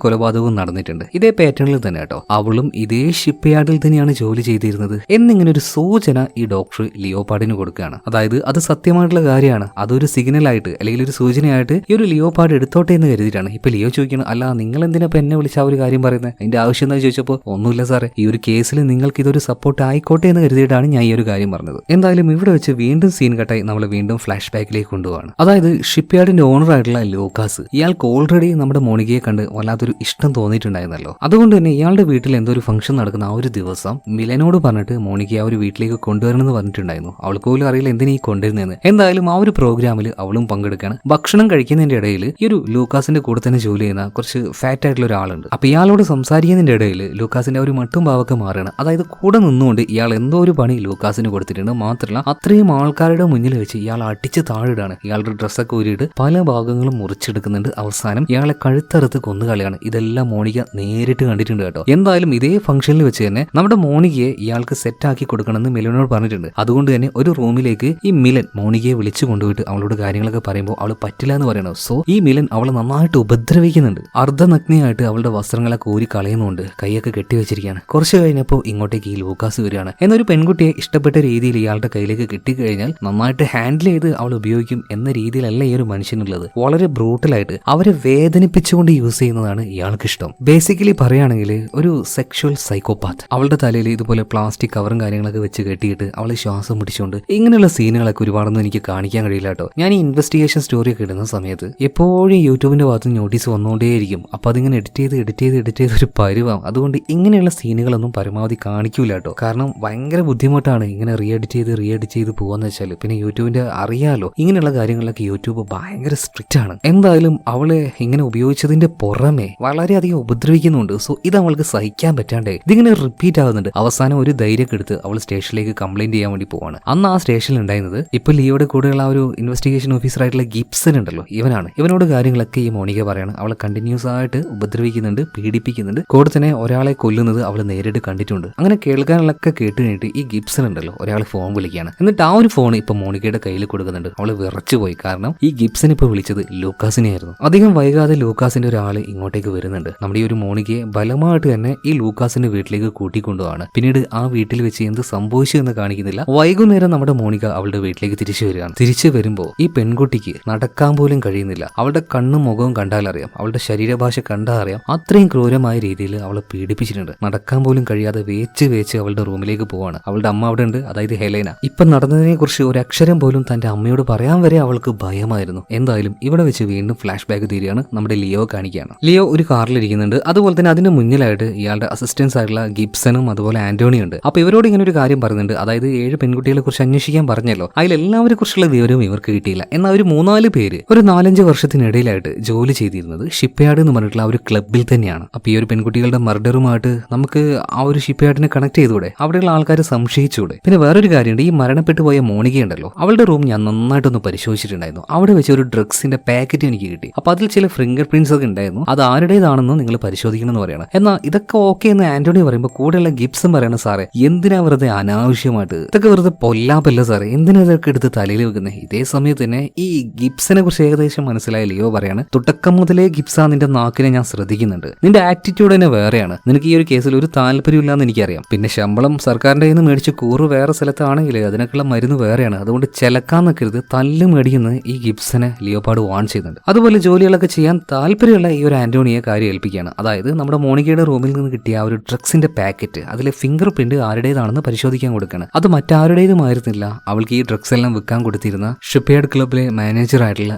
കൊലപാതകവും നടന്നിട്ടുണ്ട്. ഇതേ പാറ്റേണിൽ തന്നെ കേട്ടോ. അവളും ഇതേ ഷിപ്പ് യാർഡിൽ തന്നെയാണ് ജോലി ചെയ്തിരുന്നത് എന്നിങ്ങനെ ഒരു സൂചന ഈ ഡോക്ടർ ലിയോപാഡിന് കൊടുക്കുകയാണ്. അതായത് അത് സത്യമായിട്ടുള്ള കാര്യമാണ്, അതൊരു സിഗ്നലായിട്ട് അല്ലെങ്കിൽ ഒരു സൂചനയായിട്ട് ഈ ഒരു ലിയോപാഡ് എടുത്തോട്ടെ എന്ന് കരുതിയിട്ടാണ്. ഇപ്പൊ ലിയോ ചോദിക്കണം, അല്ല നിങ്ങൾ എന്തിനാ ഇപ്പൊ എന്നെ വിളിച്ച ആ ഒരു കാര്യം പറയുന്നത്, അതിന്റെ ആവശ്യം എന്താ ചോദിച്ചപ്പോൾ ഒന്നുമില്ല സാറേ, ഈ ഒരു കേസിൽ നിങ്ങൾക്ക് ഇതൊരു സപ്പോർട്ട് ആയിക്കോട്ടെ എന്ന് കരുതിയിട്ടാണ് ഞാൻ ഈ ഒരു കാര്യം പറഞ്ഞത്. എന്തായാലും ഇവിടെ വെച്ച് വീണ്ടും സീൻ കട്ടായി നമ്മൾ വീണ്ടും ഫ്ലാഷ് ബാക്കിലേക്ക് കൊണ്ടുപോവാണ്. അതായത് ഷിപ്പ് യാർഡിന്റെ ഓണർ ആയിട്ടുള്ള ലൂക്കാസ്, ഇയാൾക്ക് ഓൾറെഡി നമ്മുടെ മോണിക്കയെ കണ്ട് വല്ലാത്തൊരു ഇഷ്ടം തോന്നിയിട്ടുണ്ടായിരുന്നല്ലോ. അതുകൊണ്ട് തന്നെ ഇയാളുടെ വീട്ടിൽ എന്തോ ഒരു ഫംഗ്ഷൻ നടക്കുന്ന ആ ഒരു ദിവസം മിലനോട് പറഞ്ഞിട്ട് മോണിക്കയെ ആ ഒരു വീട്ടിലേക്ക് കൊണ്ടുവരണമെന്ന് പറഞ്ഞിട്ടുണ്ടായിരുന്നു. അവൾക്ക് പോലും അറിയില്ല എന്തിനാ ഈ കൊണ്ടുവരുന്നതെന്ന്. എന്തായാലും ആ ഒരു പ്രോഗ്രാമിൽ അവളും പങ്കെടുക്കുകയാണ്. ഭക്ഷണം കഴിക്കുന്നതിന്റെ ഇടയിൽ ഈ ഒരു ലൂക്കാസിന്റെ കൂടെ തന്നെ ജോലി ചെയ്യുന്ന കുറച്ച് ഫാറ്റ് ആയിട്ടുള്ള ഒരാളുണ്ട്. അപ്പൊ ഇയാളോട് സംസാരിക്കുന്നതിന്റെ ഇടയിൽ ലൂക്കാസിന്റെ ഒരു മട്ടും ഭാവമൊക്കെ മാറുകയാണ്. അതായത് കൂടെ നിന്നുകൊണ്ട് ഇയാൾ എന്തോ ഒരു പണി ലൂക്കാസിന് കൊടുത്തിട്ടുണ്ട്. മാത്രമല്ല അത്രയും ആൾക്കാരുടെ മുന്നിൽ വെച്ച് ഇയാൾ അടിച്ച് താഴിടാണ്. ഇയാളുടെ ഡ്രസ്സൊക്കെ ഊരിയിട്ട് പല ഭാഗങ്ങളും മുറിച്ചെടുക്കുന്നുണ്ട്. അവസാനം ഇയാളെ കഴുത്തറുത്ത് കൊന്നുകളയാണ്. ഇതെല്ലാം മോണിക്ക നേരിട്ട് കണ്ടിട്ടുണ്ട് കേട്ടോ. എന്തായാലും ഇതേ ഫംഗ്ഷനിൽ വെച്ച് തന്നെ നമ്മുടെ മോണിക്കയെ ഇയാൾക്ക് സെറ്റാക്കി കൊടുക്കണമെന്ന് മിലനോട് പറഞ്ഞിട്ടുണ്ട്. അതുകൊണ്ട് തന്നെ ഒരു റൂമിലേക്ക് ഈ മിലൻ മോണിക്കയെ വിളിച്ചു കൊണ്ടുപോയിട്ട് അവളോട് കാര്യങ്ങളൊക്കെ പറയുമ്പോൾ അവൾ പറ്റില്ല എന്ന് പറയണം. സോ ഈ മിലൻ അവളെ നന്നായിട്ട് ഉപദ്രവിക്കുന്നുണ്ട്. അർദ്ധനഗ്നിയായിട്ട് അവളുടെ വസ്ത്രങ്ങളൊക്കെ ഊരി കളയുന്നുണ്ട്, കൈയൊക്കെ കെട്ടിവെച്ചിരിക്കുകയാണ്. കുറച്ച് കഴിഞ്ഞപ്പോൾ ഇങ്ങോട്ടേക്ക് ഈ ലൂക്കാസ് വരികയാണ്. എന്നൊരു പെൺകുട്ടിയെ ഇഷ്ടപ്പെട്ട രീതിയിൽ ഇയാളുടെ കയ്യിലേക്ക് കിട്ടിക്കഴിഞ്ഞാൽ നന്നായിട്ട് ഹാൻഡിൽ ചെയ്ത് അവൾ ഉപയോഗിക്കും എന്ന രീതിയിലല്ല ഈ ഒരു മനുഷ്യനുള്ളത്. വളരെ ബ്രൂട്ടലായിട്ട് അവരെ വേദനിപ്പിച്ചുകൊണ്ട് യൂസ് ചെയ്യുന്നതാണ് ഇയാൾക്ക് ഇഷ്ടം. ബേസിക്കലി പറയുകയാണെങ്കിൽ ഒരു സെക്ഷുവൽ സൈക്കോപാത്ത്. അവളുടെ തലയിൽ ഇതുപോലെ പ്ലാസ്റ്റിക് കവറും കാര്യങ്ങളൊക്കെ വെച്ച് കെട്ടിയിട്ട് അവളെ ശ്വാസം പിടിച്ചുകൊണ്ട് ഇങ്ങനെയുള്ള സീനുകളൊക്കെ ഒരുപാടൊന്നും എനിക്ക് കാണിക്കാൻ കഴിയില്ല കേട്ടോ. ഞാൻ ഈ ഇൻവെസ്റ്റിഗേഷൻ സ്റ്റോറി ഒക്കെ ഇടുന്ന സമയത്ത് എപ്പോഴും യൂട്യൂബിന്റെ ഭാഗത്ത് നോട്ടീസ് വന്നുകൊണ്ടേയിരിക്കും. അപ്പൊ അതിങ്ങനെ എഡിറ്റ് ചെയ്ത് ഒരു പരുവാം. അതുകൊണ്ട് ഇങ്ങനെയുള്ള സീനുകളൊന്നും പരമാവധി കാണിക്കൂല കേട്ടോ. കാരണം ഭയങ്കര ബുദ്ധിമുട്ടാണ് ഇങ്ങനെ റീ എഡിറ്റ് ചെയ്ത് പോവാന്ന് വെച്ചാൽ. പിന്നെ യൂട്യൂബിന്റെ അറിയാലോ, ഇങ്ങനെയുള്ള കാര്യങ്ങളിലൊക്കെ യൂട്യൂബ് ഭയങ്കര സ്ട്രിക്റ്റ് ആണ്. എന്തായാലും അവളെ ഇങ്ങനെ ഉപയോഗിച്ചതിന്റെ പുറമെ വളരെയധികം ഉപദ്രവിക്കുന്നുണ്ട്. സോ ഇത് അവൾക്ക് സഹിക്കാൻ പറ്റാണ്ടേ ഇതിങ്ങനെ റിപ്പീറ്റ് ആകുന്നുണ്ട്. അവസാനം ഒരു ധൈര്യമൊക്കെ എടുത്ത് അവൾ സ്റ്റേഷനിലേക്ക് കംപ്ലൈന്റ് ചെയ്യാൻ വേണ്ടി പോവാണ്. അന്ന് ആ സ്റ്റേഷനിൽ ഉണ്ടായിരുന്നത് ഇപ്പൊ ലിയോയുടെ കൂടെയുള്ള ആ ഒരു ഇൻവെസ്റ്റിഗേഷൻ ഓഫീസർ ആയിട്ടുള്ള ഗിബ്സൺ ഉണ്ടല്ലോ, ഇവനാണ്. ഇവനോട് കാര്യങ്ങളൊക്കെ ഈ മോണിക്ക പറയാണ്. അവളെ കണ്ടിന്യൂസ് ആയിട്ട് ഉപദ്രവിക്കുന്നുണ്ട്, പീഡിപ്പിക്കുന്നുണ്ട്. കൂടെ തന്നെ ഒരാളെ കൊല്ലുന്നത് അവൾ നേരിട്ട് കണ്ടിട്ടുണ്ട്. അങ്ങനെ കേൾക്കാനുള്ളൊക്കെ കേട്ട് കഴിഞ്ഞിട്ട് ഈ ഗിബ്സൺ ഉണ്ടല്ലോ ഒരാൾ ഫോൺ വിളിക്കുകയാണ്. എന്നിട്ട് ആ ഒരു ഫോൺ ഇപ്പൊ മോണിക്കയുടെ കയ്യിൽ കൊടുക്കുന്നുണ്ട്. അവള് വിറച്ചുപോയി. കാരണം ഈ ഗിബ്സൺ ഇപ്പൊ വിളിച്ചത് ലൂക്കാസിനെ ആയിരുന്നു. അധികം വൈകാതെ ലൂക്കാസിന്റെ ഒരാൾ ഇങ്ങോട്ടേക്ക് വരുന്നുണ്ട്. നമ്മുടെ ഈ ഒരു മോണിക്കയെ ബലമായിട്ട് തന്നെ ഈ ലൂക്കാസിന്റെ വീട്ടിലേക്ക് കൂട്ടിക്കൊണ്ടുപോവാണ്. പിന്നീട് ആ വീട്ടിൽ വെച്ച് എന്ത് സംഭവിച്ചു എന്ന് കാണിക്കുന്നില്ല. വൈകുന്നേരം നമ്മുടെ മോണിക്ക അവളുടെ വീട്ടിലേക്ക് തിരിച്ചു വരികയാണ്. തിരിച്ചു വരുമ്പോൾ ഈ പെൺകുട്ടിക്ക് നടക്കാൻ പോലും കഴിയുന്നില്ല. അവളുടെ കണ്ണും മുഖവും കണ്ടാലറിയാം, അവളുടെ ശരീരഭാഷ കണ്ടാൽ അറിയാം, അത്രയും ക്രൂരമായ രീതിയിൽ അവളെ പീഡിപ്പിച്ചിട്ടുണ്ട്. നടക്കാൻ പോലും കഴിയാതെ വേച്ച് അവളുടെ റൂമിലേക്ക് പോവാണ്. അവളുടെ അമ്മ അവിടെ ഉണ്ട്, അതായത് ഹെലേന. ഇപ്പൊ നടന്നതിനെ കുറിച്ച് ഒരു അക്ഷരം പോലും തന്റെ അമ്മയോട് പറയാൻ വരെ അവൾക്ക് ഭയമായിരുന്നു. എന്തായാലും ഇവിടെ വെച്ച് വീണ്ടും ഫ്ലാഷ് ബാക്ക് തീരുകയാണ്. നമ്മുടെ ലിയോ കാണിക്കുകയാണ്. ലിയോ ഒരു കാറിലിരിക്കുന്നുണ്ട്. അതുപോലെ തന്നെ അതിന് മുന്നിലായിട്ട് ഇയാളുടെ അസിസ്റ്റൻസ് ആയിട്ടുള്ള ഗിബ്സണും അതുപോലെ ആന്റോണിയും ഉണ്ട്. അപ്പൊ ഇവരോട് ഇങ്ങനെ ഒരു കാര്യം പറയുന്നുണ്ട്. അതായത് 7 പെൺകുട്ടികളെ കുറിച്ച് അന്വേഷിക്കാൻ പറഞ്ഞല്ലോ, അതിലെല്ലാവരെ കുറിച്ചുള്ള വിവരവും ഇവർക്ക് കിട്ടിയില്ല. എന്നാൽ ഒരു 3-4 പേര് ഒരു 4-5 വർഷത്തിനിടയിലായിട്ട് ജോലി ചെയ്തിരുന്നത് ഷിപ്പ് യാർഡ് എന്ന് പറഞ്ഞിട്ടുള്ള ഒരു ക്ലബിൽ തന്നെയാണ്. പെൺകുട്ടിയാണ്. അപ്പൊ ഈ ഒരു പെൺകുട്ടികളുടെ മർഡറുമായിട്ട് നമുക്ക് ആ ഒരു ഷിപ്പ്യാർഡിനെ കണക്ട് ചെയ്തുകൂടെ? അവിടെയുള്ള ആൾക്കാരെ സംശയിച്ചൂടെ? പിന്നെ വേറൊരു കാര്യമുണ്ട്, ഈ മരണപ്പെട്ടു പോയ മോണികയുണ്ടല്ലോ, അവളുടെ റൂം ഞാൻ നന്നായിട്ടൊന്ന് പരിശോധിച്ചിട്ടുണ്ടായിരുന്നു. അവിടെ വെച്ച് ഒരു ഡ്രഗ്സിന്റെ പാക്കറ്റ് എനിക്ക് കിട്ടി. അപ്പൊ അതിൽ ചില ഫിംഗർ പ്രിന്റ്സ് ഒക്കെ ഉണ്ടായിരുന്നു. അത് ആരുടേതാണെന്ന് നിങ്ങൾ പരിശോധിക്കണം എന്ന് പറയണം. എന്നാൽ ഇതൊക്കെ ഓക്കെ എന്ന് ആന്റണി പറയുമ്പോൾ കൂടെയുള്ള ഗിബ്സൺ പറയണം, സാറേ എന്തിനാ വെറുതെ അനാവശ്യമായിട്ട് ഇതൊക്കെ വെറുതെ പൊല്ലാപ്പല്ല സാറേ, എന്തിനാ ഇതൊക്കെ എടുത്ത് തലയിൽ വെക്കുന്നത്? ഇതേ സമയത്ത് തന്നെ ഈ ഗിബ്സനെ കുറിച്ച് ഏകദേശം മനസ്സിലായ ലിയോ പറയാണ്, തുടക്കം മുതലേ ഗിബ്സ നിന്റെ നാക്കിനെ ഞാൻ ശ്രദ്ധിക്കുന്നുണ്ട്, നിന്റെ ആറ്റിറ്റ്യൂഡ് തന്നെ വേറെയാണ്, നിനക്ക് ഈ ഒരു കേസിൽ ഒരു താല്പര്യമില്ലാന്ന് എനിക്കറിയാം. പിന്നെ ശമ്പളം സർക്കാരിന്റെ കയ്യിൽ നിന്ന് മേടിച്ച് കൂറ് വേറെ സ്ഥലത്താണെങ്കിൽ അതിനൊക്കെയുള്ള മരുന്ന് വേറെയാണ്, അതുകൊണ്ട് ചിലക്കാൻ നിൽക്കരുത്, തല്ല് മേടിക്കുന്ന ഈ ഗിബ്സനെ ലിയോപാർഡ് വാൺ ചെയ്യുന്നുണ്ട്. അതുപോലെ ജോലികളൊക്കെ ചെയ്യാൻ താല്പര്യമുള്ള ഈ ഒരു ആന്റോണിയെ കാര്യം ഏൽപ്പിക്കുകയാണ്. അതായത് നമ്മുടെ മോണിക്കയുടെ റൂമിൽ നിന്ന് കിട്ടിയ ആ ഒരു ഡ്രഗ്സിന്റെ പാക്കറ്റ്, അതിലെ ഫിംഗർ പ്രിന്റ് ആരുടേതാണെന്ന് പരിശോധിക്കാൻ കൊടുക്കുകയാണ്. അത് മറ്റാരുടേതുമായിരുന്നില്ല, അവൾക്ക് ഈ ഡ്രഗ്സ് എല്ലാം വിൽക്കാൻ കൊടുത്തിരുന്ന ഷിപ്പ്യാർഡ് ക്ലബിലെ മാനേജർ ആയിട്ടുള്ള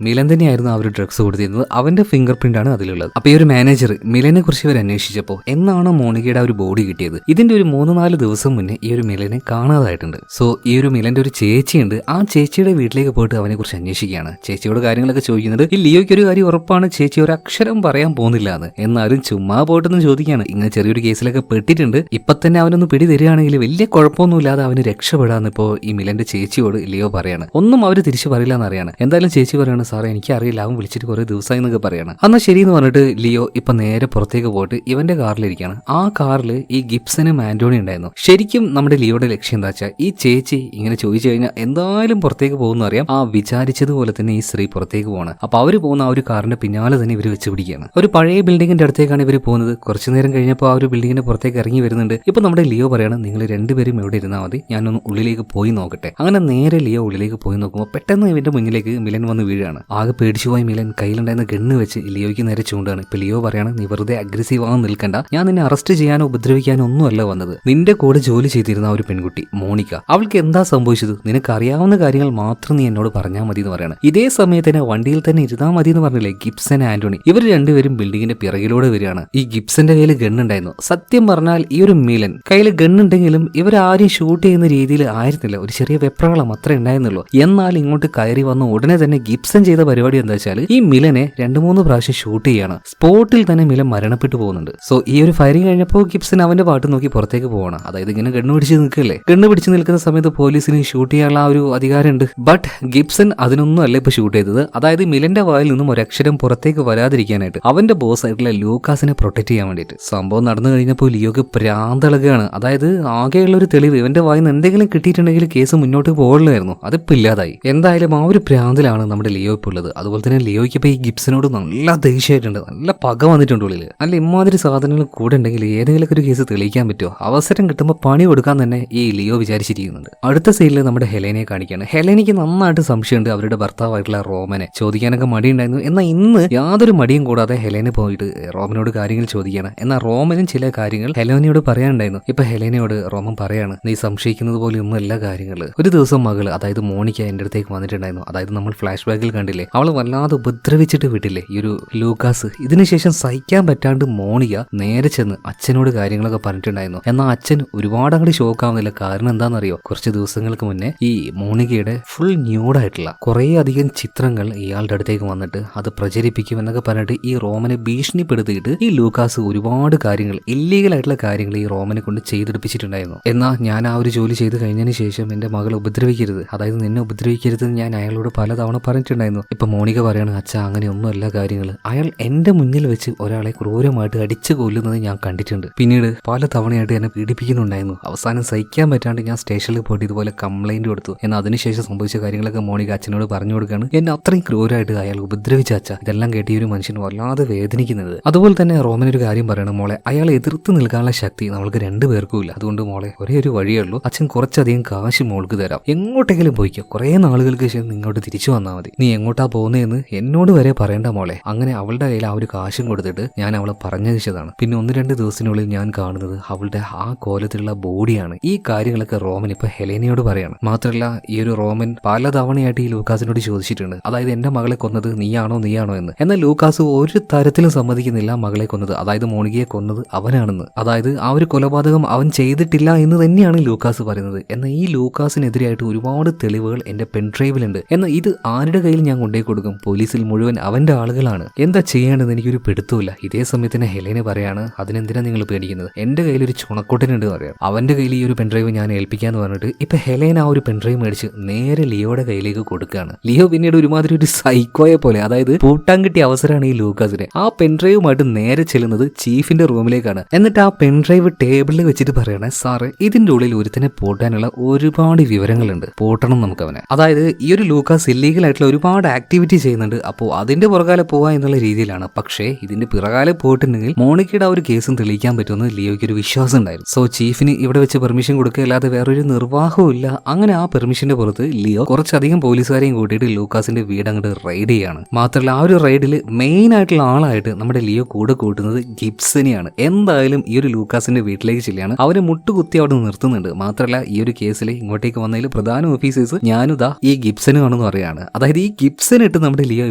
മിലൻ തന്നെയായിരുന്നു ആ ഒരു ഡ്രഗ്സ് കൊടുത്തിരുന്നത്. അവന്റെ ഫിംഗർ പ്രിന്റ് ആണ് അതിലുള്ളത്. അപ്പൊ ഈ ഒരു മാനേജർ മിലനെ കുറിച്ച് ഇവർ അന്വേഷിച്ചപ്പോൾ എന്നാണ് മോണിക്കയുടെ ആ ഒരു ബോഡി കിട്ടിയത്, ഇതിന്റെ ഒരു 3-4 ദിവസം മുന്നേ ഈ ഒരു മിലനെ കാണാതായിട്ടുണ്ട്. സോ ഈ ഒരു മിലന്റെ ഒരു ചേച്ചിയുണ്ട്, ആ ചേച്ചിയുടെ വീട്ടിലേക്ക് പോയിട്ട് അവനെ കുറിച്ച് അന്വേഷിക്കുകയാണ്. ചേച്ചിയോട് കാര്യങ്ങളൊക്കെ ചോദിക്കുന്നത്, ഈ ലിയോയ്ക്ക് ഒരു കാര്യം ഉറപ്പാണ്, ചേച്ചി ഒരു അക്ഷരം പറയാൻ പോകുന്നില്ല എന്ന്. എന്നാലും ചുമ്മാ പോയിട്ടൊന്നും ചോദിക്കുകയാണ്, ഇങ്ങനെ ചെറിയൊരു കേസിലൊക്കെ പെട്ടിട്ടുണ്ട്, ഇപ്പൊ തന്നെ അവനൊന്ന് പിടി തരികയാണെങ്കിൽ വലിയ കുഴപ്പമൊന്നുമില്ലാതെ അവന് രക്ഷപ്പെടാന്ന് ഇപ്പോ ഈ മിലന്റെ ചേച്ചിയോട് ലിയോ പറയാണ്. ഒന്നും അവര് തിരിച്ചു പറയില്ല എന്നറിയാണ്. എന്തായാലും ചേച്ചി പറയാണ്, സാറേ എനിക്ക് അറിയില്ല, അവൻ വിളിച്ചിട്ട് കുറെ ദിവസമായി എന്നൊക്കെ പറയാണ്. എന്നാ ശരിയെന്ന് പറഞ്ഞിട്ട് ലിയോ ഇപ്പൊ നേരെ പുറത്തേക്ക് പോയിട്ട് ഇവന്റെ കാറിലിരിക്കുകയാണ്. ആ കാറിൽ ഈ ഗിബ്സനും ആന്റോണി ഉണ്ടായിരുന്നു. ശരിക്കും നമ്മുടെ ലിയോയുടെ ലക്ഷ്യം എന്താ വെച്ചാൽ, ഈ ചേച്ചി ഇങ്ങനെ ചോദിച്ചു കഴിഞ്ഞാൽ എന്തായാലും പുറത്തേക്ക് പോകുന്ന അറിയാം, ആ വിചാരിച്ചതുപോലെ തന്നെ ഈ സ്ത്രീ പുറത്തേക്ക് പോകണം. അപ്പൊ അവര് പോകുന്ന ആ ഒരു കാറിന്റെ പിന്നാലെ തന്നെ ഇവര് വെച്ച് പിടിക്കുകയാണ്. ഒരു പഴയ ബിൽഡിങ്ങിന്റെ അടുത്തേക്കാണ് ഇവർ പോകുന്നത്. കുറച്ചു നേരം കഴിഞ്ഞപ്പോൾ ആ ഒരു ബിൽഡിങ്ങിന്റെ പുറത്തേക്ക് ഇറങ്ങി വരുന്നുണ്ട്. ഇപ്പൊ നമ്മുടെ ലിയോ പറയാണ്, നിങ്ങൾ രണ്ടുപേരും ഇവിടെ ഇരുന്നാൽ മതി, ഞാനൊന്ന് ഉള്ളിലേക്ക് പോയി നോക്കട്ടെ. അങ്ങനെ നേരെ ലിയോ ഉള്ളിലേക്ക് പോയി നോക്കുമ്പോൾ പെട്ടെന്ന് ഇവന്റെ മുന്നിലേക്ക് മിലൻ വന്ന് വീഴാണ്. ആകെ പേടിച്ചുപോയി മിലൻ കയ്യിലുണ്ടായിരുന്ന ഗണ്ണ് വെച്ച് ലിയോയ്ക്ക് നേരെ ചൂണ്ടാണ്. ഇപ്പൊ ലിയോ പറയാണ്, നീ വെറുതെ അഗ്രസീവ് ആവാൻ നിൽക്കണ്ട, ഞാൻ നിന്നെ അറസ്റ്റ് ചെയ്യാനോ ഉപദ്രവിക്കാനോ ഒന്നുമല്ല വന്നത്. നിന്റെ കൂടെ ജോലി ചെയ്തിരുന്ന ആ ഒരു പെൺകുട്ടി മോണിക്ക, അവൾക്ക് എന്താ സംഭവിച്ചത്, നിനക്ക് അറിയാവുന്ന കാര്യങ്ങൾ മാത്രം നീ എന്നോട് പറഞ്ഞാൽ മതി എന്ന് പറയാണ്. ഇതേ സമയത്ത് തന്നെ വണ്ടിയിൽ തന്നെ ഇരുന്നാൽ മതി എന്ന് പറഞ്ഞില്ലേ ഗിബ്സൺ ആന്റോണി, ഇവർ രണ്ടുപേരും ബിൽഡിങ്ങിന്റെ പിറകിലൂടെ വരികയാണ്. ഈ ഗിബ്സന്റെ കയ്യിൽ ഗണ്ണുണ്ടായിരുന്നു. സത്യം പറഞ്ഞാൽ ഈ ഒരു മിലൻ കയ്യിൽ ഗണ്ണുണ്ടെങ്കിലും ഇവരാരും ഷൂട്ട് ചെയ്യുന്ന രീതിയിൽ ആയിരുന്നില്ല, ഒരു ചെറിയ വെപ്രകളം അത്ര ഉണ്ടായിരുന്നുള്ളൂ. എന്നാൽ ഇങ്ങോട്ട് കയറി വന്ന ഉടനെ തന്നെ ഗിബ്സൺ ചെയ്ത പരിപാടി എന്താ വെച്ചാൽ, ഈ മിലനെ 2-3 പ്രാവശ്യം ഷൂട്ട് ചെയ്യാണ്. സ്പോട്ടിൽ തന്നെ മിലൻ മരണപ്പെട്ടു പോകുന്നുണ്ട്. സോ ഈ ഒരു ഫയറിംഗ് കഴിഞ്ഞപ്പോൾ ഗിബ്സൺ അവന്റെ പാട്ട് നോക്കി പുറത്തേക്ക് പോകണം. അതായത് ഇങ്ങനെ ഗണ്ണ് പിടിച്ച് നിൽക്കല്ലേ, ഗണ്ണ് പിടിച്ച് നിൽക്കുന്ന സമയത്ത് പോലീസിന് ഷൂട്ട് ചെയ്യാനുള്ള ആ ഒരു അധികാരമുണ്ട്. ബട്ട് ഗിബ്സൺ അതിനൊന്നും അല്ല ഇപ്പൊ ഷൂട്ട് ചെയ്തത്. അതായത് മിലന്റെ വായിൽ നിന്നും ഒരക്ഷരം പുറത്തേക്ക് വരാതിരിക്കാനായിട്ട് അവന്റെ ബോസ് ആയിട്ടുള്ള ലൂക്കാസിനെ പ്രൊട്ടക്ട് ചെയ്യാൻ വേണ്ടിയിട്ട്. സംഭവം നടന്നു കഴിഞ്ഞപ്പോൾ ലിയോക്ക് പ്രാന്തളകുകയാണ്. അതായത് ആകെയുള്ള ഒരു തെളിവ് ഇവന്റെ വായിൽ നിന്ന് എന്തെങ്കിലും കിട്ടിയിട്ടുണ്ടെങ്കിൽ കേസ് മുന്നോട്ട് പോകണമായിരുന്നു, അതിപ്പോ ഇല്ലാതായി. എന്തായാലും ആ ഒരു പ്രാന്തിലാണ് നമ്മുടെ ലിയോ ഇപ്പോൾ ഉള്ളത്. അതുപോലെ തന്നെ ലിയോയ്ക്ക് ഇപ്പൊ ഈ ഗിബ്സനോട് നല്ല ദേഷ്യമായിട്ടുണ്ട്, നല്ല പക വന്നിട്ടുണ്ട് ഉള്ളിൽ. അല്ല ഇമാതിരി സാധനങ്ങൾ കൂടെ ഉണ്ടെങ്കിൽ ഏതെങ്കിലുമൊക്കെ ഒരു കേസ് തെളിയിക്കാൻ പറ്റുമോ, അവസരം കിട്ടുമ്പോൾ പണി കൊടുക്കാൻ തന്നെ ഈ ലിയോ വിചാരിച്ചിരിക്കുന്നുണ്ട്. അടുത്ത സൈഡിൽ നമ്മുടെ ഹെലേനയെ കാണിക്കുകയാണ്. ഹെലേനയ്ക്ക് നന്നായിട്ട് സംശയമുണ്ട് അവരുടെ ഭർത്താവായിട്ടുള്ള റോമനെ ചോദിക്കാനൊക്കെ മടിയുണ്ടായിരുന്നു. എന്നാൽ ഇന്ന് യാതൊരു മടിയും കൂടാതെ ഹെലേനെ പോയിട്ട് റോമനോട് കാര്യങ്ങൾ ചോദിക്കുകയാണ്. എന്നാൽ റോമനും ചില കാര്യങ്ങൾ ഹെലേനയോട് പറയാനുണ്ടായിരുന്നു. ഇപ്പൊ ഹെലേനയോട് റോമൻ പറയാണ്, നീ സംശയിക്കുന്നത് പോലെ ഒന്നും എല്ലാ കാര്യങ്ങൾ. ഒരു ദിവസം മകള്, അതായത് മോണിക്ക എന്റെ അടുത്തേക്ക് വന്നിട്ടുണ്ടായിരുന്നു. അതായത് നമ്മൾ ഫ്ലാഷ് ബാക്കിൽ കണ്ടില്ലേ, അവളെ വല്ലാതെ ഉപദ്രവിച്ചിട്ട് വിട്ടില്ലേ ഈ ഒരു ലൂക്കാസ്. ഇതിനുശേഷം സഹിക്കാൻ പറ്റാണ്ട് മോണിക്ക നേരെ ചെന്ന് അച്ഛനോട് കാര്യങ്ങളൊക്കെ പറഞ്ഞിട്ടുണ്ടായിരുന്നു. എന്നാൽ അച്ഛൻ ഒരുപാട് അങ്ങോട്ട് ഷോക്കാവുന്നില്ല. കാരണം എന്താണെന്നറിയോ, കുറച്ച് ദിവസങ്ങൾക്ക് മുന്നേ ഈ മോണിക്കയുടെ ഫുൾ ന്യൂഡായിട്ടുള്ള കുറേ അധികം ചിത്രങ്ങൾ ഇയാളുടെ അടുത്തേക്ക് വന്നിട്ട് അത് പ്രചരിപ്പിക്കും എന്നൊക്കെ പറഞ്ഞിട്ട് ഈ റോമനെ ഭീഷണിപ്പെടുത്തിയിട്ട് ഈ ലൂക്കാസ് ഒരുപാട് കാര്യങ്ങൾ, ഇല്ലീഗൽ ആയിട്ടുള്ള കാര്യങ്ങൾ ഈ റോമനെ കൊണ്ട് ചെയ്തെടുപ്പിച്ചിട്ടുണ്ടായിരുന്നു. എന്നാൽ ഞാൻ ആ ഒരു ജോലി ചെയ്ത് കഴിഞ്ഞതിന് ശേഷം എന്റെ മകളെ ഉപദ്രവിക്കരുത്, അതായത് നിന്നെ ഉപദ്രവിക്കരുത് ഞാൻ അയാളോട് പലതവണ പറഞ്ഞിട്ടുണ്ടായിരുന്നു. ഇപ്പൊ മോണിക്ക പറയാണ്, അച്ഛാ അങ്ങനെയൊന്നുമല്ല കാര്യങ്ങൾ, അയാൾ എന്റെ മുന്നിൽ വെച്ച് ഒരാളെ ക്രൂരമായിട്ട് അടിച്ചു കൊല്ലുന്നത് ഞാൻ കണ്ടിട്ടുണ്ട്. പിന്നീട് പല തവണയായിട്ട് എന്നെ പീഡിപ്പിക്കുന്നുണ്ടായിരുന്നു. അവസാനം സഹിക്കാൻ പറ്റാണ്ട് ഞാൻ സ്റ്റേഷനിൽ പോയിട്ട് ഇതുപോലെ കംപ്ലൈന്റ് കൊടുത്തു. എന്നാൽ അതിനുശേഷം സംഭവിച്ച കാര്യങ്ങളൊക്കെ മോണിക്ക അച്ഛനോട് പറഞ്ഞു കൊടുക്കുകയാണ്. എന്നെ അത്രയും ക്രൂരമായിട്ട് അയാൾ ഉപദ്രവിച്ച അച്ഛ. ഇതെല്ലാം കേട്ട് ഈ ഒരു മനുഷ്യൻ വല്ലാതെ വേദനിക്കുന്നത്. അതുപോലെ തന്നെ റോമൻ ഒരു കാര്യം പറയണം, മോളെ അയാളെ എതിർത്ത് നിൽക്കാനുള്ള ശക്തി നമ്മൾക്ക് രണ്ടുപേർക്കും ഇല്ല. അതുകൊണ്ട് മോളെ ഒരേ ഒരു വഴിയേ ഉള്ളൂ, അച്ഛൻ കുറച്ചധികം കാശ് മോൾക്ക് തരാം, എങ്ങോട്ടെങ്കിലും പോയിക്കോ, കുറെ നാളുകൾക്ക് ശേഷം ഇങ്ങോട്ട് തിരിച്ചു വന്നാൽ മതി, നീ എങ്ങോട്ടാ പോകുന്നതെന്ന് എന്നോട് വരെ പറയേണ്ട മോളെ. അങ്ങനെ അവളുടെ കയ്യിൽ ആ ഒരു കാശും കൊടുത്തിട്ട് ഞാൻ അവളെ പറഞ്ഞയച്ചതാണ്. പിന്നെ 1-2 ദിവസത്തിനുള്ളിൽ ഞാൻ കാണുന്നത് അവളുടെ ആ കോലത്തിലുള്ള ബോഡിയാണ്. ഈ കാര്യങ്ങളൊക്കെ റോമൻ ഇപ്പൊ ഹെലേനയോട് പറയാണ്. മാത്രമല്ല ഈ ഒരു റോമൻ പലതവണയായിട്ട് ഈ ലൂക്കാസിനോട് ചോദിച്ചിട്ടുണ്ട്, അതായത് എന്റെ മകളെ കൊന്നത് നീയാണോ എന്ന്. എന്നാൽ ലൂക്കാസ് ഒരു തരത്തിലും സമ്മതിക്കുന്നില്ല മകളെ കൊന്നത്, അതായത് മോണിക്കയെ കൊന്നത് അവനാണെന്ന്. അതായത് ആ ഒരു കൊലപാതകം അവൻ ചെയ്തിട്ടില്ല എന്ന് തന്നെയാണ് ലൂക്കാസ് പറയുന്നത്. എന്നാൽ ഈ ലൂക്കാസിനെതിരായിട്ട് ഒരുപാട് തെളിവുകൾ എന്റെ പെൻഡ്രൈവിലുണ്ട്. എന്നാൽ ഇത് ആരുടെ കയ്യിൽ ഞാൻ കൊണ്ടേ കൊടുക്കും? പോലീസിൽ മുഴുവൻ അവന്റെ ആളുകളാണ്. എന്താ ചെയ്യേണ്ടത് എനിക്കൊരു പിടുത്തം പിടുത്തമില്ല. ഇതേ സമയത്തിന് ഹെലേന പറയാണ്, അതിനെന്തിനാ നിങ്ങൾ പേടിക്കുന്നത്, എന്റെ കയ്യിൽ ഒരു ചുണക്കൂട്ടനുണ്ട് പറയാം, അവന്റെ കയ്യിൽ ഈ ഒരു പെൻഡ്രൈവ് ഞാൻ ഏൽപ്പിക്കാന്ന് പറഞ്ഞിട്ട് ഇപ്പൊ ഹെലേന ആ ഒരു പെൻഡ്രൈവ് മേടിച്ച് നേരെ ലിയോയുടെ കയ്യിലേക്ക് കൊടുക്കുകയാണ്. ലിയോ പിന്നീട് ഒരുമാതിരി ഒരു സൈക്കോയെ പോലെ, അതായത് പൂട്ടാൻ കിട്ടിയ അവസരമാണ് ഈ ലൂക്കാസിനെ. ആ പെൻഡ്രൈവുമായിട്ട് നേരെ ചെല്ലുന്നത് ചീഫിന്റെ റൂമിലേക്കാണ്. എന്നിട്ട് ആ പെൻഡ്രൈവ് ടേബിളിൽ വെച്ചിട്ട് പറയണേ, സാറ് ഇതിന്റെ ഉള്ളിൽ ഒരുത്തനെ പൂട്ടാനുള്ള ഒരുപാട് വിവരങ്ങളുണ്ട്, പൂട്ടണം നമുക്ക് അവനെ. അതായത് ഈ ഒരു ലൂക്കാസ് ഇല്ലീഗൽ ആയിട്ടുള്ള ഒരുപാട് ആക്ടിവിറ്റി ചെയ്യുന്നുണ്ട്, അപ്പോൾ അതിന്റെ പുറകാലെ പോവാ എന്നുള്ള രീതിയിലാണ്. പക്ഷേ ഇതിന്റെ പിറകാലെ പോയിട്ടുണ്ടെങ്കിൽ മോണിക്കയുടെ ആ ഒരു കേസും തെളിയിക്കാൻ പറ്റുമെന്ന് ലിയോയ്ക്ക് ഒരു വിശ്വാസം ഉണ്ടായിരുന്നു. സോ ചീഫിന് ഇവിടെ വെച്ച് പെർമിഷൻ കൊടുക്കുകയല്ലാതെ വേറൊരു നിർവാഹവും ഇല്ല. അങ്ങനെ ആ പെർമിഷന്റെ പുറത്ത് ലിയോ കുറച്ചധികം പോലീസുകാരെയും കൂട്ടിയിട്ട് ലൂക്കാസിന്റെ വീട് അങ്ങോട്ട് റൈഡ് ചെയ്യാണ്. മാത്രമല്ല ആ ഒരു റൈഡിൽ മെയിൻ ആയിട്ടുള്ള ആളായിട്ട് നമ്മുടെ ലിയോ കൂടെ കൂട്ടുന്നത് ഗിബ്സനെയാണ്. എന്തായാലും ഈ ഒരു ലൂക്കാസിന്റെ വീട്ടിലേക്ക് ചെല്ലുകയാണ്. അവരെ മുട്ടുകുത്തി അവിടെ നിർത്തുന്നുണ്ട്. മാത്രമല്ല ഈ ഒരു കേസിൽ ഇങ്ങോട്ടേക്ക് വന്നതിൽ പ്രധാന ഓഫീസേഴ്സ് ഞാനുതാ ഈ ഗിബ്സനുമാണെന്ന് പറയാണ്. അതായത് ഈ ഗിബ്സൺ ഇട്ട് നമ്മുടെ ലിയോ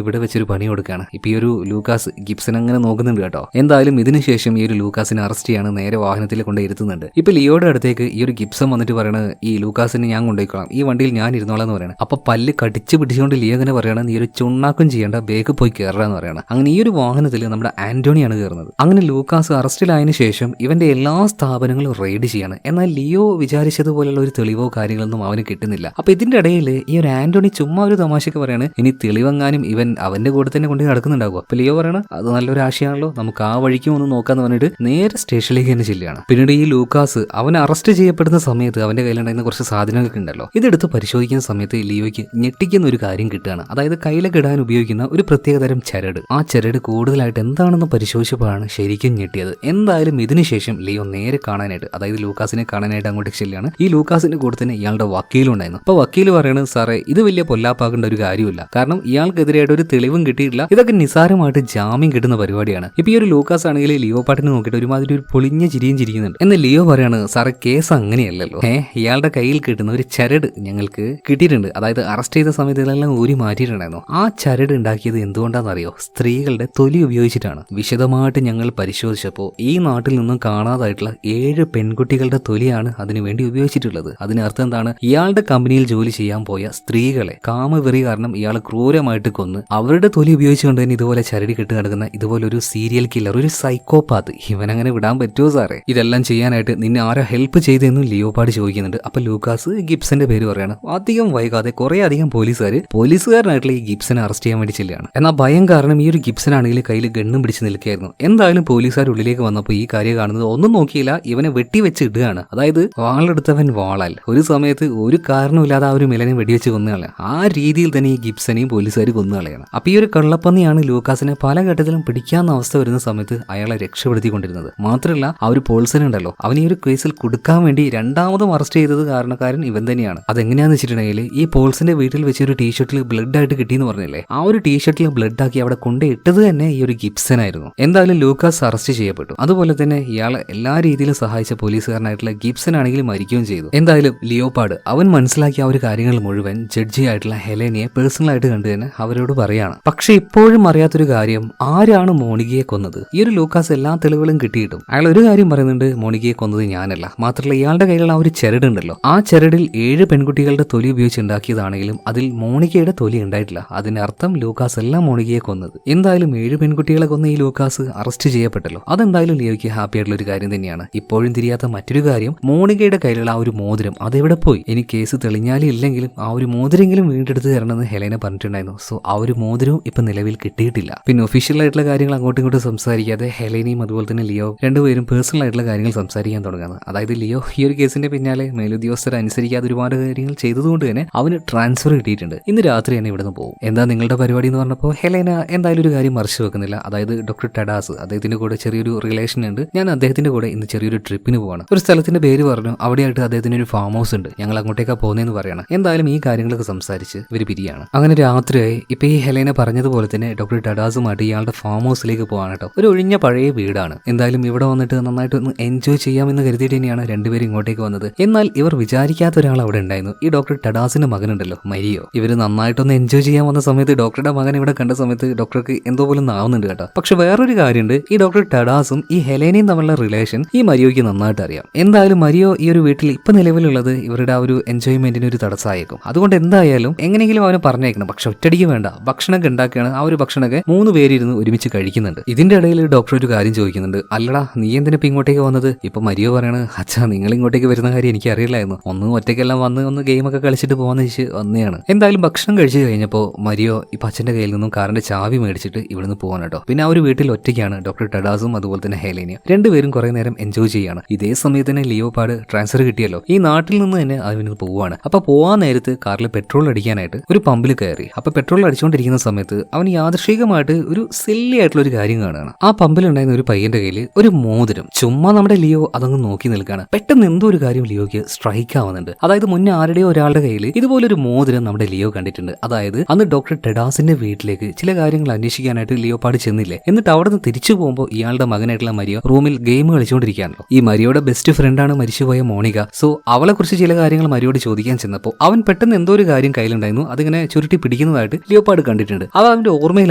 ഇവിടെ വെച്ചൊരു പണി കൊടുക്കുകയാണ്. ഇപ്പൊ ഈ ഒരു ലൂക്കാസ് ഗിബ്സൺ അങ്ങനെ നോക്കുന്നുണ്ട് കേട്ടോ. എന്തായാലും ഇതിനുശേഷം ഈ ഒരു ലൂക്കാസിനെ അറസ്റ്റ് ചെയ്യാണ്, നേരെ വാഹനത്തിൽ കൊണ്ട് ഇരുത്തുന്നുണ്ട്. ഇപ്പൊ ലിയോയുടെ അടുത്തേക്ക് ഈ ഒരു ഗിബ്സൺ വന്നിട്ട് പറയണത്, ഈ ലൂക്കാസിനെ ഞാൻ കൊണ്ടുപോയിക്കോളാം, ഈ വണ്ടിയിൽ ഞാൻ ഇരുന്നോളാം എന്ന് പറയണം. അപ്പൊ പല്ല് കടിച്ച് പിടിച്ചുകൊണ്ട് ലിയോ ഇങ്ങനെ പറയണം, നീ ഒരു ചുണ്ണാക്കും ചെയ്യേണ്ട, ബേക്ക് പോയി കയറാന്ന് പറയണം. അങ്ങനെ ഈ ഒരു വാഹനത്തിൽ നമ്മുടെ ആന്റോണിയാണ് കയറുന്നത്. അങ്ങനെ ലൂക്കാസ് അറസ്റ്റിലായതിനു ശേഷം ഇവന്റെ എല്ലാ സ്ഥാപനങ്ങളും റെയ്ഡ് ചെയ്യാണ്. എന്നാൽ ലിയോ വിചാരിച്ചതുപോലുള്ള ഒരു തെളിവോ കാര്യങ്ങളൊന്നും അവന് കിട്ടുന്നില്ല. അപ്പൊ ഇതിന്റെ ഇടയിൽ ഈ ഒരു ആന്റോണി ചുമ്മാ ഒരു തമാശക്ക് പറയാണ്, ഇനി തെളിവെങ്ങാനും ഇവൻ അവന്റെ കൂടെ തന്നെ കൊണ്ട് നടക്കുന്നുണ്ടാകും. അപ്പൊ ലിയോ പറയണം, അത് നല്ലൊരു ആശയമാണല്ലോ, നമുക്ക് ആ വഴിക്കും ഒന്ന് നോക്കാന്ന് പറഞ്ഞിട്ട് നേരെ സ്റ്റേഷനിലേക്ക് തന്നെ ചെല്ലുകയാണ്. പിന്നീട് ഈ ലൂക്കാസ് അവൻ അറസ്റ്റ് ചെയ്യപ്പെടുന്ന സമയത്ത് അവന്റെ കയ്യിലുണ്ടായിരുന്ന കുറച്ച് സാധനങ്ങളൊക്കെ ഉണ്ടല്ലോ, ഇതെടുത്ത് പരിശോധിക്കുന്ന സമയത്ത് ലിയോയ്ക്ക് ഞെട്ടിക്കുന്ന ഒരു കാര്യം കിട്ടുകയാണ്. അതായത് കയ്യിലൊക്കെ ഇടാൻ ഉപയോഗിക്കുന്ന ഒരു പ്രത്യേകതരം ചരട്. ആ ചരട് കൂടുതലായിട്ട് എന്താണെന്ന് പരിശോധിച്ചപ്പോഴാണ് ശരിക്കും ഞെട്ടിയത്. എന്തായാലും ഇതിനുശേഷം ലിയോ നേരെ കാണാനായിട്ട്, അതായത് ലൂക്കാസിനെ കാണാനായിട്ട് അങ്ങോട്ട് ചെല്ലുകയാണ്. ഈ ലൂക്കാസിന്റെ കൂടെ തന്നെ ഇയാളുടെ വക്കീലും ഉണ്ടായിരുന്നു. അപ്പൊ വക്കീല് പറയുന്നത്, സാറേ ഇത് വലിയ പൊല്ലാപ്പാക്കേണ്ട ഒരു കാര്യമില്ല, കാരണം ഇയാൾക്കെതിരായിട്ട് ഒരു തെളിവും കിട്ടിയിട്ടില്ല, ഇതൊക്കെ നിസാരമായിട്ട് ജാമ്യം കിട്ടുന്ന പരിപാടിയാണ്. ഇപ്പൊ ഈ ഒരു ലൂക്കാസ് ആണെങ്കിൽ ലിയോ പാട്ടിനെ നോക്കിയിട്ട് ഒരുമാതിരി ഒരു പൊളിഞ്ഞ ചിരിയും ചിരിക്കുന്നുണ്ട്. എന്നാൽ ലിയോ പറയാണ്, സാറേ കേസ് അങ്ങനെയല്ലല്ലോ, ഇയാളുടെ കയ്യിൽ കിട്ടുന്ന ഒരു ചരട് ഞങ്ങൾക്ക് കിട്ടിയിട്ടുണ്ട്, അതായത് അറസ്റ്റ് ചെയ്ത സമയത്ത് ഇതെല്ലാം ഊരി മാറ്റിയിട്ടുണ്ടായിരുന്നു. ആ ചരട് ഉണ്ടാക്കിയത് എന്തുകൊണ്ടാണെന്നറിയോ, സ്ത്രീകളുടെ തൊലി ഉപയോഗിച്ചിട്ടാണ്. വിശദമായിട്ട് ഞങ്ങൾ പരിശോധിച്ചപ്പോൾ ഈ നാട്ടിൽ നിന്നും കാണാതായിട്ടുള്ള 7 പെൺകുട്ടികളുടെ തൊലിയാണ് അതിനുവേണ്ടി ഉപയോഗിച്ചിട്ടുള്ളത്. അതിനർത്ഥം എന്താണ്, ഇയാളുടെ കമ്പനിയിൽ ജോലി ചെയ്യാൻ പോയ സ്ത്രീകളെ കാമവെറി കാരണം ഇയാൾ ക്രൂരമായിട്ട് കൊന്ന് അവരുടെ തൊലി ഉപയോഗിച്ചുകൊണ്ട് തന്നെ ഇതുപോലെ ചരടി കെട്ട് നടക്കുന്ന ഇതുപോലെ ഒരു സീരിയൽ കില്ലർ, ഒരു സൈക്കോപാത്ത്, ഇവനങ്ങനെ വിടാൻ പറ്റുമോ സാറേ? ഇതെല്ലാം ചെയ്യാനായിട്ട് നിന്നെ ആരാ ഹെൽപ്പ് ചെയ്തെന്നും ലിയോപാട് ചോദിക്കുന്നുണ്ട്. അപ്പൊ ലൂക്കാസ് ഗിബ്സന്റെ പേര് പറയാണ്. അധികം വൈകാതെ കുറെ അധികം പോലീസുകാരനായിട്ടുള്ള ഈ ഗിബ്സനെ അറസ്റ്റ് ചെയ്യാൻ വേണ്ടി ചെല്ലുകയാണ്. എന്നാൽ ഭയം കാരണം ഈ ഒരു ഗിബ്സൺ ആണെങ്കിൽ കയ്യിൽ ഗണ്ണും പിടിച്ച് നിൽക്കുകയായിരുന്നു. എന്തായാലും പോലീസുകാർ ഉള്ളിലേക്ക് വന്നപ്പോൾ ഈ കാര്യം കാണുന്നത് ഒന്നും നോക്കിയില്ല, ഇവനെ വെട്ടിവെച്ച് ഇടുകയാണ്. അതായത് വാളെടുത്തവൻ വാളാൽ ഒരു സമയത്ത് ഒരു കാരണമില്ലാതെ ആ ഒരു മിലനെ വെടിവെച്ച് കൊന്നുകളയാം. ആ രീതിയിൽ തന്നെ ഈ ഗിബ്സനെയും പോലീസുകാർ കൊന്നുകളയാണ്. അപ്പൊ ഈ ഒരു കള്ളപ്പന്നിയാണ് ലൂക്കാസിനെ പല ഘട്ടത്തിലും പിടിക്കാവുന്ന അവസ്ഥ വരുന്ന സമയത്ത് അയാളെ രക്ഷപ്പെടുത്തിക്കൊണ്ടിരുന്നത്. മാത്രമല്ല ആ ഒരു പോൾസൺ ഉണ്ടല്ലോ, അവൻ ഈ ഒരു കേസിൽ കൊടുക്കാൻ വേണ്ടി രണ്ടാമതും അറസ്റ്റ് ചെയ്തത് കാരണക്കാരൻ ഇവൻ തന്നെയാണ്. അതെങ്ങനെയാന്ന് വെച്ചിട്ടുണ്ടെങ്കിൽ ഈ പോൾസിന്റെ വീട്ടിൽ വെച്ച് ഒരു ടീഷർട്ടിൽ ബ്ലഡ് ആയിട്ട് കിട്ടിയെന്ന് പറഞ്ഞില്ലേ, ആ ഒരു ടീഷർട്ടിൽ ബ്ലഡ് ആക്കി അവിടെ കൊണ്ടിട്ടത് തന്നെ ഈ ഒരു ഗിബ്സൺ ആയിരുന്നു. എന്തായാലും ലൂക്കാസ് അറസ്റ്റ് ചെയ്യപ്പെട്ടു. അതുപോലെ തന്നെ ഇയാളെ എല്ലാ രീതിയിലും സഹായിച്ച പോലീസുകാരനായിട്ടുള്ള ഗിബ്സൺ ആണെങ്കിൽ മരിക്കുകയും ചെയ്തു. എന്തായാലും ലിയോപാട് അവൻ മനസ്സിലാക്കിയ ആ ഒരു കാര്യങ്ങൾ മുഴുവൻ ജഡ്ജി ആയിട്ടുള്ള ഹെലേനയെ പേഴ്സണലായിട്ട് കണ്ടു തന്നെ അവരോട് പറയാണ്. പക്ഷെ ഇപ്പോഴും അറിയാത്തൊരു കാര്യം, ആരാണ് മോണികയെ കൊന്നത്? ഈ ഒരു ലൂക്കാസ് എല്ലാ തെളിവുകളും കിട്ടിയിട്ടും അയാൾ ഒരു കാര്യം പറയുന്നുണ്ട്, മോണികയെ കൊന്നത് ഞാനല്ല. മാത്രമല്ല ഇയാളുടെ കയ്യിലുള്ള ആ ഒരു ചരടുണ്ടല്ലോ, ആ ചരടിൽ 7 പെൺകുട്ടികളുടെ തൊലി ഉപയോഗിച്ച് ഉണ്ടാക്കിയതാണെങ്കിലും അതിൽ മോണികയുടെ തൊലി ഉണ്ടായിട്ടില്ല. അതിനർത്ഥം ലൂക്കാസ് അല്ല മോണികയെ കൊന്നത്. എന്തായാലും 7 പെൺകുട്ടികളെ കൊന്ന ഈ ലൂക്കാസ് അറസ്റ്റ് ചെയ്യപ്പെട്ടല്ലോ. അതെന്തായാലും ലിയോയ്ക്ക് ഹാപ്പി ആയിട്ടുള്ള ഒരു കാര്യം തന്നെയാണ്. ഇപ്പോഴും തിരിയാത്ത മറ്റൊരു കാര്യം, മോണികയുടെ കയ്യിലുള്ള ആ ഒരു മോതിരം അതെവിടെ പോയി? ഇനി കേസ് തെളിഞ്ഞാലും ഇല്ലെങ്കിലും ആ ഒരു മോതിരെങ്കിലും വീണ്ടെടുത്ത് തരണമെന്ന് ഹെലേന പറഞ്ഞിട്ടുണ്ടായിരുന്നു. സോ ആ ഒരു മോതിരവും ഇപ്പൊ നിലവിൽ കിട്ടിയിട്ടില്ല. പിന്നെ ഒഫീഷ്യൽ ആയിട്ടുള്ള കാര്യങ്ങൾ അങ്ങോട്ടും ഇങ്ങോട്ടും സംസാരിക്കാതെ ഹെലേനയും അതുപോലെ തന്നെ ലിയോ രണ്ടുപേരും പേഴ്സണൽ ആയിട്ടുള്ള കാര്യങ്ങൾ സംസാരിക്കാൻ തുടങ്ങുന്നത്. അതായത് ലിയോ ഈ ഒരു കേസിന്റെ പിന്നാലെ മേലുദ്യോഗസ്ഥരെ അനുസരിക്കാതെ ഒരുപാട് കാര്യങ്ങൾ ചെയ്തതുകൊണ്ട് തന്നെ അവന് ട്രാൻസ്ഫർ കിട്ടിയിട്ടുണ്ട്. ഇന്ന് രാത്രി തന്നെ ഇവിടെ നിന്ന് പോകും. എന്താ നിങ്ങളുടെ പരിപാടി എന്ന് പറഞ്ഞപ്പോൾ ഹെലേന എന്തായാലും ഒരു കാര്യം മറിച്ചു വെക്കുന്നില്ല. അതായത് ഡോക്ടർ ടെഡാസ്, അദ്ദേഹത്തിന്റെ കൂടെ ചെറിയൊരു റിലേഷൻ ഉണ്ട്. ഞാൻ അദ്ദേഹത്തിന്റെ കൂടെ ഇന്ന് ചെറിയൊരു ട്രിപ്പിന് പോവാണ്. ഒരു സ്ഥലത്തിന്റെ പേര് പറഞ്ഞു, അവിടെയായിട്ട് അദ്ദേഹത്തിന് ഒരു ഫാം ഹൗസ് ഉണ്ട്, ഞങ്ങൾ അങ്ങോട്ടേക്കാ പോകുന്നതെന്ന് പറയണം. എന്തായാലും ഈ കാര്യങ്ങളൊക്കെ സംസാരിച്ച് ഇവർ പിരിയാണ്. അങ്ങനെ രാത്രിയായി. ഇപ്പൊ ഈ ഹെലേന പറഞ്ഞതുപോലെ തന്നെ ഡോക്ടർ ടെഡാസുമായിട്ട് ഇയാളുടെ ഫാം ഹൗസിലേക്ക് പോകാൻ കേട്ടോ. ഒരു ഒഴിഞ്ഞ പഴയ വീടാണ്. എന്തായാലും ഇവിടെ വന്നിട്ട് നന്നായിട്ട് ഒന്ന് എൻജോയ് ചെയ്യാമെന്ന് കരുതിയിട്ട് തന്നെയാണ് രണ്ടുപേരും ഇങ്ങോട്ടേക്ക് വന്നത്. എന്നാൽ ഇവർ വിചാരിക്കാത്ത ഒരാൾ അവിടെ ഉണ്ടായിരുന്നു. ഈ ഡോക്ടർ ടെഡാസിന്റെ മകനുണ്ടല്ലോ, മരിയോ. ഇവര് നന്നായിട്ടൊന്ന് എൻജോയ് ചെയ്യാൻ വന്ന സമയത്ത് ഡോക്ടറുടെ മകൻ ഇവിടെ കണ്ട സമയത്ത് ഡോക്ടർക്ക് എന്തോ പോലും നാവുന്നുണ്ട് കേട്ടോ. പക്ഷെ വേറൊരു കാര്യമുണ്ട്, ഈ ഡോക്ടർ ടെഡാസും ഈ ഹെലേനയും തമ്മിലുള്ള റിലേഷൻ ഈ മരിയോയ്ക്ക് നന്നായിട്ട് അറിയാം. എന്തായാലും മരിയോ ഈ ഒരു വീട്ടിൽ ഇപ്പൊ നിലവിലുള്ളത് ഇവരുടെ ആ ഒരു എൻജോയ്മെന്റിന് ഒരു തടസ്സമായേക്കും. അതുകൊണ്ട് എന്തായാലും എങ്ങനെയെങ്കിലും അവനെ പറഞ്ഞേക്കണം. പക്ഷെ ഒറ്റടിക്ക് വേണ്ട, ഭക്ഷണമൊക്കെ ഉണ്ടാക്കുകയാണ്. ആ ഒരു ഭക്ഷണമൊക്കെ 3 പേരിരുന്ന് ഒരുമിച്ച് കഴിക്കുന്നുണ്ട്. ഇതിന്റെ ഇടയിൽ ഡോക്ടർ ഒരു കാര്യം ചോദിക്കുന്നുണ്ട്, അല്ലടാ നീ എന്തിനാ ഇങ്ങോട്ടേക്ക് വന്നത്? ഇപ്പൊ മരിയോ പറയാണ്, അച്ഛാ നിങ്ങൾ ഇങ്ങോട്ടേക്ക് വരുന്ന കാര്യം എനിക്ക് അറിയില്ലായിരുന്നു, ഒന്നും ഒറ്റയ്ക്കെല്ലാം വന്ന് ഒന്ന് ഗെയിമൊക്കെ കളിച്ചിട്ട് പോകാന്ന് വെച്ച് വന്നെയാണ്. എന്തായാലും ഭക്ഷണം കഴിച്ചു കഴിഞ്ഞപ്പോൾ മരിയോ ഇപ്പൊ അച്ഛന്റെ കയ്യിൽ നിന്നും കാറിന്റെ ചാവി മേടിച്ചിട്ട് ഇവിടുന്ന് പോകാൻ കേട്ടോ. പിന്നെ ആ ഒരു വീട്ടിൽ ഒറ്റയ്ക്കാണ് ഡോക്ടർ ടെഡാസും അതുപോലെ തന്നെ ഹെലേനയും. രണ്ടുപേരും കുറെ നേരം എൻജോയ് ചെയ്യാണ്. ഇതേ സമയത്ത് തന്നെ ലിയോപാഡ് ട്രാൻസ്ഫർ കിട്ടിയല്ലോ, ഈ നാട്ടിൽ നിന്ന് തന്നെ അവന് പോവാണ്. അപ്പൊ പോവാൻ നേരത്ത് കാറിൽ പെട്രോൾ അടിക്കാനായിട്ട് ഒരു പമ്പിൽ കയറി. അപ്പൊ പെട്രോൾ അടിച്ചുകൊണ്ടിരിക്കുന്ന സമയത്ത് അവൻ യാദൃശികമായിട്ട് ഒരു സില്ലി ആയിട്ടുള്ള ഒരു കാര്യം കാണുകയാണ്. ആ പമ്പിലുണ്ടായിരുന്ന ഒരു പയ്യന്റെ കയ്യിൽ ഒരു മോതിരം. ചുമ്മാ നമ്മുടെ ലിയോ അതങ്ങ് നോക്കി നിൽക്കുകയാണ്. പെട്ടെന്ന് എന്തോ ഒരു കാര്യം ലിയോയ്ക്ക് സ്ട്രൈക്ക് ആവുന്നുണ്ട്. അതായത് മുന്നേ ആരുടെയോ ഒരാളുടെ കയ്യിൽ ഇതുപോലൊരു മോതിരം നമ്മുടെ ലിയോ കണ്ടിട്ടുണ്ട്. അതായത് അന്ന് ഡോക്ടർ ടെഡാസിന്റെ വീട്ടിലേക്ക് ചില കാര്യങ്ങൾ അന്വേഷിക്കാനായിട്ട് ലിയോപാട് ചെന്നില്ലേ, എന്നിട്ട് അവിടെ നിന്ന് തിരിച്ചു പോകുമ്പോൾ ഇയാളുടെ മകനായിട്ടുള്ള മരിയോ റൂമിൽ ഗെയിം കളിച്ചുകൊണ്ടിരിക്കുകയാണല്ലോ. ഈ മരിയോയുടെ ബെസ്റ്റ് ഫ്രണ്ടാണ് മരിച്ചുപോയ മോണിക. സോ അവളെ കുറിച്ച് ചില കാര്യങ്ങൾ മരിയോട് ചോദിക്കാൻ ചെന്നപ്പോൾ അവൻ പെട്ടെന്ന് എന്തോ ഒരു കാര്യം കയ്യിലുണ്ടായിരുന്നു, അതിങ്ങനെ ചുരുട്ടി പിടിക്കുന്നതായിട്ട് ലിയോപാട് കണ്ടിട്ടുണ്ട്. അത് അവന്റെ ഓർമ്മയിൽ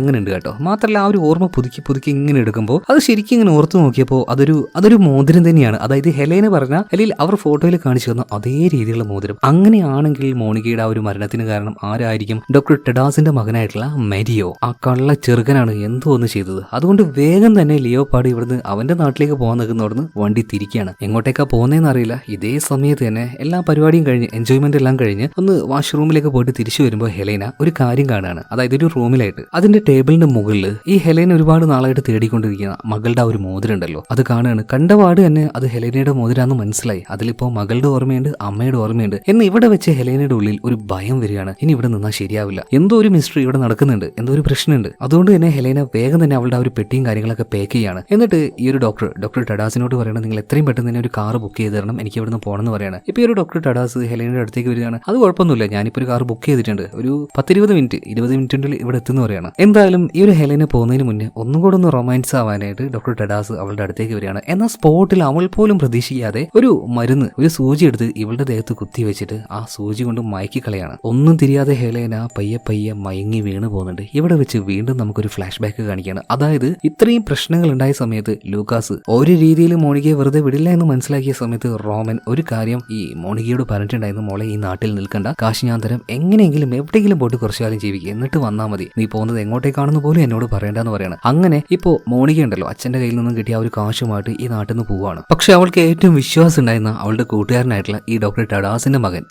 അങ്ങനെ ഉണ്ട് കേട്ടോ. മാത്രമല്ല ആ ഒരു ഓർമ്മ പുതുക്കി പുതുക്കി ഇങ്ങനെ എടുക്കുമ്പോൾ അത് ശരിക്കും ഇങ്ങനെ ഓർത്തു നോക്കിയപ്പോൾ അതൊരു മോതിരം തന്നെയാണ്. അതായത് ഹെലേന പറഞ്ഞ അല്ലെങ്കിൽ അവർ ഫോട്ടോയിൽ കാണിച്ചു തന്ന അതേ രീതിയിലുള്ള മോതിരം. അങ്ങനെയാണെങ്കിൽ മോണികയുടെ ആ ഒരു മരണത്തിന് കാരണം ആരായിരിക്കും? ഡോക്ടർ ടെഡാസിന്റെ മകനായിട്ടുള്ള മരിയോ. ആ കള്ള ചെറുക്കനാണ് എന്തോ ഒന്ന് ചെയ്തത്. അതുകൊണ്ട് വേഗം തന്നെ ലിയോപാഡ് ഇവിടുന്ന് അവന്റെ നാട്ടിലേക്ക് പോകാൻ നിൽക്കുന്നവിടുന്ന് വണ്ടി തിരിക്കുകയാണ്. എങ്ങോട്ടേക്കാ പോകുന്നതെന്ന് അറിയില്ല. ഇതേ സമയത്ത് തന്നെ എല്ലാ പരിപാടിയും കഴിഞ്ഞ് എൻജോയ്മെന്റ് എല്ലാം കഴിഞ്ഞ് ഒന്ന് വാഷ്റൂമിലേക്ക് പോയിട്ട് തിരിച്ചു വരുമ്പോൾ ഹെലേന ഒരു കാര്യം കാണുകയാണ്. അതായത് ഒരു റൂമിലായിട്ട് അതിന്റെ ടേബിളിന്റെ മുകളിൽ ഈ ഹെലേന ഒരുപാട് നാളായിട്ട് തേടിക്കൊണ്ടിരിക്കുന്ന മകളുടെ ആ ഒരു മോതിരം ഉണ്ടല്ലോ, അത് കാണുകയാണ്. കണ്ടപാട് തന്നെ അത് ഹെലേനയുടെ മോതിരാന്ന് മനസ്സിലായി. അതിലിപ്പോ മകളുടെ ഓർമ്മയുണ്ട്, അമ്മയുടെ ഓർമ്മയുണ്ട്. എന്ന് ഇവിടെ വെച്ച് ഹെലേനയുടെ ഉള്ളിൽ ഒരു ഭയം വരികയാണ്. ഇനി ഇവിടെ നിന്നാൽ ശരിയാവില്ല, എന്തോ ഒരു മിസ്റ്ററി ഇവിടെ നടക്കുന്നുണ്ട്, എന്തോ ഒരു പ്രശ്നമുണ്ട്. അതുകൊണ്ട് തന്നെ ഹെലേന വേഗം തന്നെ അവളുടെ ആ ഒരു പെട്ടിയും കാര്യങ്ങളൊക്കെ പാക്ക് ചെയ്യാണ്. എന്നിട്ട് ഈ ഒരു ഡോക്ടർ ടെഡാസിനോട് പറയണം, നിങ്ങൾ എത്രയും പെട്ടെന്ന് തന്നെ ഒരു കാർ ബുക്ക് ചെയ്ത് തരണം, എനിക്ക് ഇവിടുന്ന് പോകണമെന്ന് പറയാണ്. ഇപ്പൊ ഈ ഒരു ഡോക്ടർ ടെഡാസ് ഹെലേനയുടെ അടുത്തേക്ക് വരികയാണ്. അത് കുഴപ്പമൊന്നുമില്ല, ഞാനിപ്പോൾ ഒരു കാർ ബുക്ക് ചെയ്തിട്ടുണ്ട്, ഒരു 10-20 മിനിറ്റിനുള്ളിൽ ഇവിടെ എത്തുന്ന പറയാണ്. എന്തായാലും ഈ ഒരു ഹെലേന പോകുന്നതിന് മുന്നേ ഒന്നും കൂടെ ഒന്ന് റൊമാൻസ് ആവാനായിട്ട് ഡോക്ടർ ടെഡാസ് അവളുടെ അടുത്തേക്ക് വരികയാണ്. എന്നാൽ സ്പോട്ടിൽ അവൾ പോലും പ്രതീക്ഷിക്കാതെ ഒരു മരുന്ന്, ഒരു സൂചി എടുത്ത് ഇവളുടെ ദേഹത്ത് കുത്തി വെച്ചിട്ട് ആ സൂചി കൊണ്ട് മയക്കി കളയാണ്. ഒന്നും തിരിയാതെ ഹെലേന പയ്യെ മയങ്ങി വീണ് പോകുന്നുണ്ട്. ഇവിടെ വെച്ച് വീണ്ടും നമുക്കൊരു ഫ്ലാഷ് ബാക്ക് കാണിക്കുകയാണ്. അതായത് ഇത്രയും പ്രശ്നങ്ങൾ ഉണ്ടായ സമയത്ത് ലൂക്കാസ് ഒരു രീതിയിൽ മോണികയെ വെറുതെ വിടില്ല എന്ന് മനസ്സിലാക്കിയ സമയത്ത് റോമൻ ഒരു കാര്യം ഈ മോണികയോട് പറഞ്ഞിട്ടുണ്ടായിരുന്നു, മോളെ ഈ നാട്ടിൽ നിൽക്കണ്ട, കാശ് ഞാൻ തരാം, എങ്ങനെയെങ്കിലും എവിടെയെങ്കിലും പോയിട്ട് കുറച്ചു കാലം ജീവിക്കുക, എന്നിട്ട് വന്നാൽ മതി, നീ പോകുന്നത് എങ്ങോട്ടേക്കാണെന്ന് പോലും എന്നോട് പറയേണ്ടെന്ന് പറയണം. അങ്ങനെ ഇപ്പോ മോണിക ഉണ്ടല്ലോ, അച്ഛന്റെ കയ്യിൽ നിന്നും കിട്ടിയ ആ ഒരു കാശുമായിട്ട് ഈ നാട്ടിൽ നിന്ന് പോവാണ്. പക്ഷെ അവൾക്ക് ഏറ്റവും വിശ്വാസം ഉണ്ടായിരുന്ന അവളുടെ കൂട്ടുകാരനായിട്ടുള്ള ഈ ഡോക്ടർ ടെഡാസിന്റെ മകൻ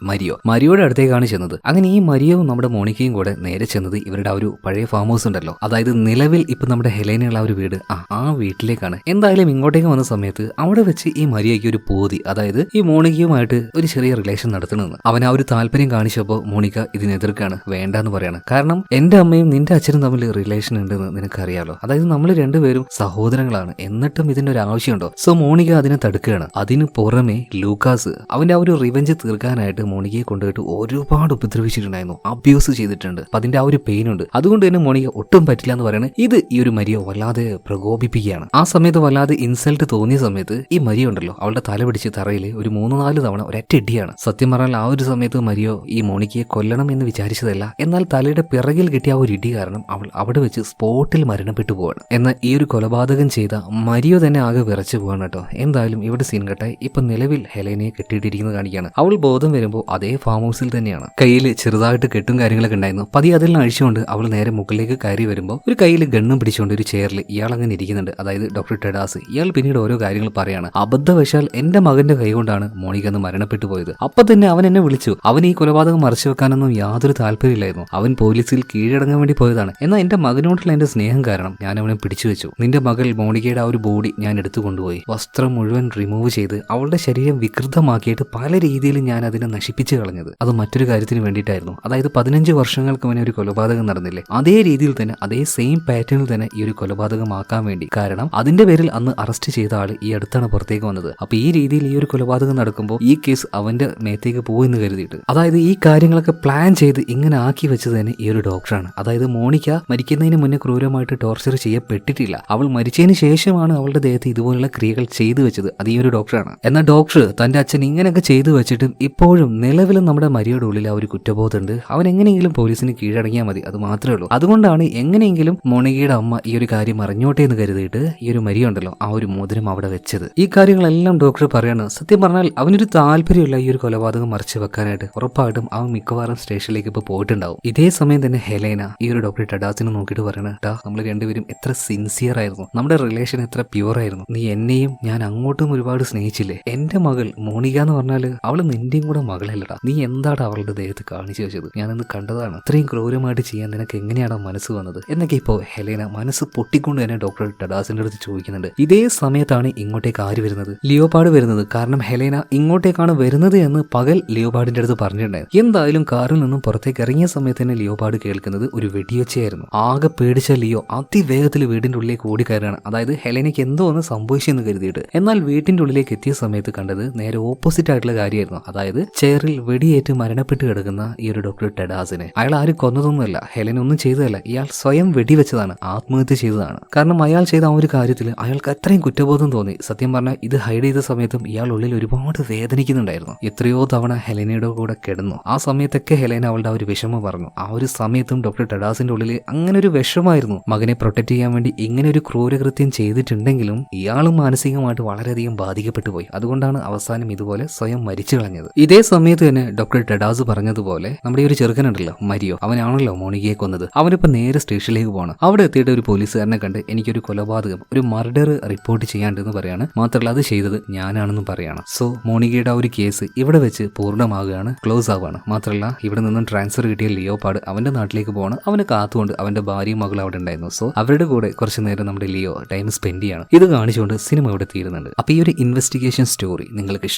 മരിയോയുടെ അടുത്തേക്കാണ് ചെന്നത്. അങ്ങനെ ഈ മരിയവും നമ്മുടെ മോണിക്കയും കൂടെ നേരെ ചെന്നത് ഇവരുടെ ആ ഒരു പഴയ ഫാം ഹൗസ് ഉണ്ടല്ലോ, അതായത് നിലവിൽ ഇപ്പൊ നമ്മുടെ ഹെലേനയുള്ള ആ ഒരു വീട്, ആ വീട്ടിലേക്കാണ്. എന്തായാലും ഇങ്ങോട്ടേക്ക് വന്ന സമയത്ത് അവിടെ വെച്ച് ഈ മരിയയ്ക്ക് ഒരു പോതി, അതായത് ഈ മോണിക്കയുമായിട്ട് ഒരു ചെറിയ റിലേഷൻ നടത്തണമെന്ന് അവൻ ആ ഒരു താല്പര്യം കാണിച്ചപ്പോൾ മോണിക്ക ഇതിനെതിർക്കാണ്, വേണ്ടെന്ന് പറയാണ്. കാരണം എന്റെ അമ്മയും നിന്റെ അച്ഛനും തമ്മിൽ റിലേഷൻ ഉണ്ടെന്ന് നിനക്കറിയാലോ, അതായത് നമ്മൾ രണ്ടുപേരും സഹോദരങ്ങളാണ്, എന്നിട്ടും ഇതിന്റെ ഒരു ആവശ്യമുണ്ടോ? സോ മോണിക അതിനെ തടുക്കുകയാണ്. അതിന് പുറമെ ലൂക്കാസ് അവന്റെ ആ ഒരു റിവെഞ്ച് തീർക്കാനായിട്ട് മോണികയെ കൊണ്ടുപോയിട്ട് ഒരുപാട് ഉപദ്രവിച്ചിട്ടുണ്ടായിരുന്നു, അബ്യൂസ് ചെയ്തിട്ടുണ്ട്. അപ്പൊ അതിന്റെ ആ ഒരു പെയിൻ ഉണ്ട്. അതുകൊണ്ട് തന്നെ മോണിക ഒട്ടും പറ്റില്ല എന്ന് പറയുന്നത് ഇത് ഈ ഒരു മരിയ വല്ലാതെ പ്രകോപിപ്പിക്കുകയാണ്. ആ സമയത്ത് വല്ലാതെ ഇൻസൾട്ട് തോന്നിയ സമയത്ത് ഈ മരിയ ഉണ്ടല്ലോ, അവളുടെ തല പിടിച്ച് തറയിൽ ഒരു 3-4 തവണ ഒരൊറ്റ ഇടിയാണ്. സത്യം പറഞ്ഞാൽ ആ ഒരു സമയത്ത് മരിയോ ഈ മോണിക്കയെ കൊല്ലണം എന്ന് വിചാരിച്ചതല്ല, എന്നാൽ തലയുടെ പിറകിൽ കിട്ടിയ ആ ഒരു ഇടി കാരണം അവൾ അവിടെ വെച്ച് സ്പോട്ടിൽ മരണപ്പെട്ടു പോവാണ്. എന്നാൽ ഈ ഒരു കൊലപാതകം ചെയ്ത മരിയോ തന്നെ ആകെ വിറച്ചു പോവാണ് കേട്ടോ. എന്തായാലും ഇവിടെ സീൻ കട്ടായി. ഇപ്പൊ നിലവിൽ ഹെലേനയെ കെട്ടിയിട്ടിരിക്കുന്നത് കാണിക്കുകയാണ്. അവൾ ബോധം വരുമ്പോൾ അതേ ഫാം ഹൗസിൽ തന്നെയാണ്. കയ്യിൽ ചെറുതായിട്ട് കെട്ടും കാര്യങ്ങളൊക്കെ ഉണ്ടായിരുന്നു. പതിയെ അതിൽ അഴിച്ചുകൊണ്ട് അവൾ നേരെ മുകളിലേക്ക് കയറി വരുമ്പോൾ ഒരു കയ്യിൽ ഗണ്ണും പിടിച്ചുകൊണ്ട് ഒരു ചെയറിൽ ഇയാൾ അങ്ങനെ ഇരിക്കുന്നുണ്ട്, അതായത് ഡോക്ടർ ടെഡാസ്. ഇയാൾ പിന്നീട് ഓരോ കാര്യങ്ങൾ പറയാണ്. അബദ്ധവശാൽ എന്റെ മകന്റെ കൈ കൊണ്ടാണ് മോണിക എന്ന് മരണപ്പെട്ടു പോയത്. അപ്പൊ തന്നെ അവൻ എന്നെ വിളിച്ചു. അവൻ ഈ കൊലപാതകം മറച്ചു വെക്കാനൊന്നും യാതൊരു താല്പര്യമില്ലായിരുന്നു. അവൻ പോലീസിൽ കീഴടങ്ങാൻ വേണ്ടി പോയതാണ്. എന്നാൽ എന്റെ മകനോടുള്ള എന്റെ സ്നേഹം കാരണം ഞാൻ അവനെ പിടിച്ചു വെച്ചു. നിന്റെ മകൾ മോണികയുടെ ആ ഒരു ബോഡി ഞാൻ എടുത്തു കൊണ്ടുപോയി. വസ്ത്രം മുഴുവൻ റിമൂവ് ചെയ്ത് അവളുടെ ശരീരം വികൃതമാക്കിയിട്ട് പല രീതിയിൽ ഞാൻ അതിനെ നശിപ്പിച്ചു കളഞ്ഞത് അത് മറ്റൊരു കാര്യത്തിന് വേണ്ടിയിട്ടായിരുന്നു. അതായത് 15 വർഷങ്ങൾക്ക് മുന്നേ ഒരു കൊലപാതകം നടന്നില്ലേ, അതേ രീതിയിൽ തന്നെ അതേ സെയിം പാറ്റേണിൽ തന്നെ ഈ ഒരു കൊലപാതകമാക്കാൻ വേണ്ടി. കാരണം അതിന്റെ പേരിൽ അന്ന് അറസ്റ്റ് ചെയ്ത ആള് ഈ അടുത്താണ് പുറത്തേക്ക് വന്നത്. അപ്പൊ ഈ രീതിയിൽ ഈ ഒരു കൊലപാതകം നടക്കുമ്പോൾ ഈ കേസ് അവന്റെ മേത്തേക്ക് പോകുമെന്ന് കരുതിയിട്ട്, അതായത് ഈ കാര്യങ്ങളൊക്കെ പ്ലാൻ ചെയ്ത് ഇങ്ങനെ ആക്കി വെച്ചത് തന്നെ ഈ ഒരു ഡോക്ടറാണ്. അതായത് മോണിക്ക മരിക്കുന്നതിന് മുന്നേ ക്രൂരമായിട്ട് ടോർച്ചർ ചെയ്യപ്പെട്ടിട്ടില്ല. അവൾ മരിച്ചതിന് ശേഷമാണ് അവളുടെ ദേഹത്ത് ഇതുപോലുള്ള ക്രിയകൾ ചെയ്തു വെച്ചത്. അത് ഈ ഒരു ഡോക്ടറാണ്. എന്നാൽ ഡോക്ടർ തന്റെ അച്ഛൻ ഇങ്ങനെയൊക്കെ ചെയ്തു വെച്ചിട്ടും ഇപ്പോഴും നിലവിലും നമ്മുടെ മരിയുടെ ഉള്ളിൽ ആ ഒരു കുറ്റബോധമുണ്ട്. അവൻ എങ്ങനെയെങ്കിലും പോലീസിന് കീഴടങ്ങിയാൽ മതി, അത് മാത്രമേ ഉള്ളൂ. അതുകൊണ്ടാണ് എങ്ങനെയെങ്കിലും മോണികയുടെ അമ്മ ഈ ഒരു കാര്യം അറിഞ്ഞോട്ടെ എന്ന് കരുതിയിട്ട് ഈ ഒരു മരിയ ഉണ്ടല്ലോ ആ ഒരു മോതിരം അവിടെ വെച്ചത്. ഈ കാര്യങ്ങളെല്ലാം ഡോക്ടർ പറയാണ്. സത്യം പറഞ്ഞാൽ അവനൊരു താല്പര്യമില്ല ഈ ഒരു കൊലപാതകം മറച്ചു വെക്കാനായിട്ട്. ഉറപ്പായിട്ടും അവൻ മിക്കവാറും സ്റ്റേഷനിലേക്ക് ഇപ്പൊ പോയിട്ടുണ്ടാവും. ഇതേ സമയം തന്നെ ഹെലേന ഈ ഒരു ഡോക്ടർ ടെഡാസിനെ നോക്കിയിട്ട് പറയണ, നമ്മൾ രണ്ടുപേരും എത്ര സിൻസിയർ ആയിരുന്നു, നമ്മുടെ റിലേഷൻ എത്ര പ്യൂർ ആയിരുന്നു. നീ എന്നെയും ഞാൻ അങ്ങോട്ടും ഒരുപാട് സ്നേഹിച്ചില്ലേ. എന്റെ മകൾ മോണിക എന്ന് പറഞ്ഞാല് അവള് നിന്റെയും കൂടെ മകളല്ലടാ. നീ എന്താണ് അവളുടെ ദേഹത്ത് കാണിച്ചു വെച്ചത്? ഞാനിന്ന് കണ്ടതാണ്. ഇത്രയും ക്രൂരമായിട്ട് ചെയ്യാൻ നിനക്ക് എങ്ങനെയാണ് മനസ്സ് വന്നത് എന്നൊക്കെ ഇപ്പോൾ ഹെലേന മനസ്സ് പൊട്ടിക്കൊണ്ട് തന്നെ ഡോക്ടർ ടെഡാസിന്റെ അടുത്ത് ചോദിക്കുന്നുണ്ട്. ഇതേ സമയത്താണ് ഇങ്ങോട്ടേക്ക് ആര് വരുന്നത്? ലിയോപാഡ് വരുന്നത്. കാരണം ഹെലേന ഇങ്ങോട്ടേക്കാണ് വരുന്നത് എന്ന് പകൽ ലിയോപാഡിന്റെ അടുത്ത് പറഞ്ഞിട്ടുണ്ടായിരുന്നു. എന്തായാലും കാറിൽ നിന്നും പുറത്തേക്ക് ഇറങ്ങിയ സമയത്ത് തന്നെ ലിയോപാഡ് കേൾക്കുന്നത് ഒരു വെടിയൊച്ചയായിരുന്നു. ആകെ പേടിച്ച ലിയോ അതിവേഗത്തിൽ വീടിന്റെ ഉള്ളിലേക്ക് ഓടിക്കയറാണ്. അതായത് ഹെലേനയ്ക്ക് എന്തോ ഒന്ന് സംഭവിച്ചെന്ന് കരുതിയിട്ട്. എന്നാൽ വീട്ടിന്റെ ഉള്ളിലേക്ക് എത്തിയ സമയത്ത് കണ്ടത് നേരെ ഓപ്പോസിറ്റ് ആയിട്ടുള്ള കാര്യമായിരുന്നു. അതായത് ചെയറിൽ വെടിയേറ്റ് മരണപ്പെട്ട് കിടക്കുന്ന ഈ ഒരു ഡോക്ടർ ടെഡാസിനെ അയാൾ ആരും കൊന്നതൊന്നുമല്ല, ഹെലേന ഒന്നും ചെയ്തതല്ല. ഇയാൾ സ്വയം വെടിവെച്ചതാണ്, ആത്മഹത്യ ചെയ്തതാണ്. കാരണം അയാൾ ചെയ്ത ആ ഒരു കാര്യത്തിൽ അയാൾക്ക് അത്രയും കുറ്റബോധം തോന്നി. സത്യം പറഞ്ഞാൽ ഇത് ഹൈഡ് ചെയ്ത സമയത്തും ഇയാൾ ഉള്ളിൽ ഒരുപാട് വേദനിക്കുന്നുണ്ടായിരുന്നു. എത്രയോ തവണ ഹെലേനയുടെ കൂടെ കിടന്നു. ആ സമയത്തൊക്കെ ഹെലേന അവളുടെ ആ ഒരു വിഷമം പറഞ്ഞു. ആ ഒരു സമയത്തും ഡോക്ടർ ടെഡാസിന്റെ ഉള്ളിൽ അങ്ങനെ ഒരു വിഷമായിരുന്നു. മകനെ പ്രൊട്ടക്ട് ചെയ്യാൻ വേണ്ടി ഇങ്ങനെ ഒരു ക്രൂരകൃത്യം ചെയ്തിട്ടുണ്ടെങ്കിലും ഇയാളും മാനസികമായിട്ട് വളരെയധികം ബാധിക്കപ്പെട്ടു പോയി. അതുകൊണ്ടാണ് അവസാനം ഇതുപോലെ സ്വയം മരിച്ചു കളഞ്ഞത്. ഇതേ സമയത്ത് തന്നെ ഡോക്ടർ ടെഡാസ് പറഞ്ഞതുപോലെ നമ്മുടെ ഈ ഒരു ചെറുക്കനുണ്ടല്ലോ മരിയോ, അവനാണല്ലോ മോണികയെ കൊന്നത്. അവനിപ്പോ നേരെ സ്റ്റേഷനിലേക്ക് പോകണം. അവിടെ എത്തിയിട്ട് ഒരു പോലീസുകാരനെ കണ്ട് എനിക്കൊരു കൊലപാതകം, ഒരു മർഡർ റിപ്പോർട്ട് ചെയ്യാണ്ടെന്ന് പറയാണ്. മാത്രമല്ല അത് ചെയ്തത് ഞാനാണെന്നും പറയാണ്. സോ മോണികയുടെ ആ ഒരു കേസ് ഇവിടെ വെച്ച് പൂർണ്ണമാകുകയാണ്, ക്ലോസ് ആവുകയാണ്. മാത്രമല്ല ഇവിടെ നിന്നും ട്രാൻസ്ഫർ കിട്ടിയ ലിയോപാഡ് അവന്റെ നാട്ടിലേക്ക് പോകണം. അവന് കാത്തുകൊണ്ട് അവന്റെ ഭാര്യയും മകളും അവിടെ ഉണ്ടായിരുന്നു. സോ അവരുടെ കൂടെ കുറച്ച് നേരം നമ്മുടെ ലിയോ ടൈം സ്പെൻഡ് ചെയ്യണം. ഇത് കാണിച്ചുകൊണ്ട് സിനിമ ഇവിടെ തീരുന്നുണ്ട്. അപ്പൊ ഈ ഒരു ഇൻവെസ്റ്റിഗേഷൻ സ്റ്റോറി നിങ്ങൾക്ക്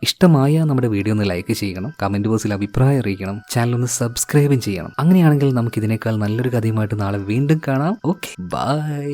ഇഷ്ടമായ നമ്മുടെ വീഡിയോ ഒന്ന് ലൈക്ക് ചെയ്യണം, കമന്റ് ബോക്സിൽ അഭിപ്രായം അറിയിക്കണം, ചാനൽ ഒന്ന് സബ്സ്ക്രൈബും ചെയ്യണം. അങ്ങനെയാണെങ്കിൽ നമുക്ക് ഇതിനേക്കാൾ നല്ലൊരു കഥയുമായിട്ട് നാളെ വീണ്ടും കാണാം. Okay, by.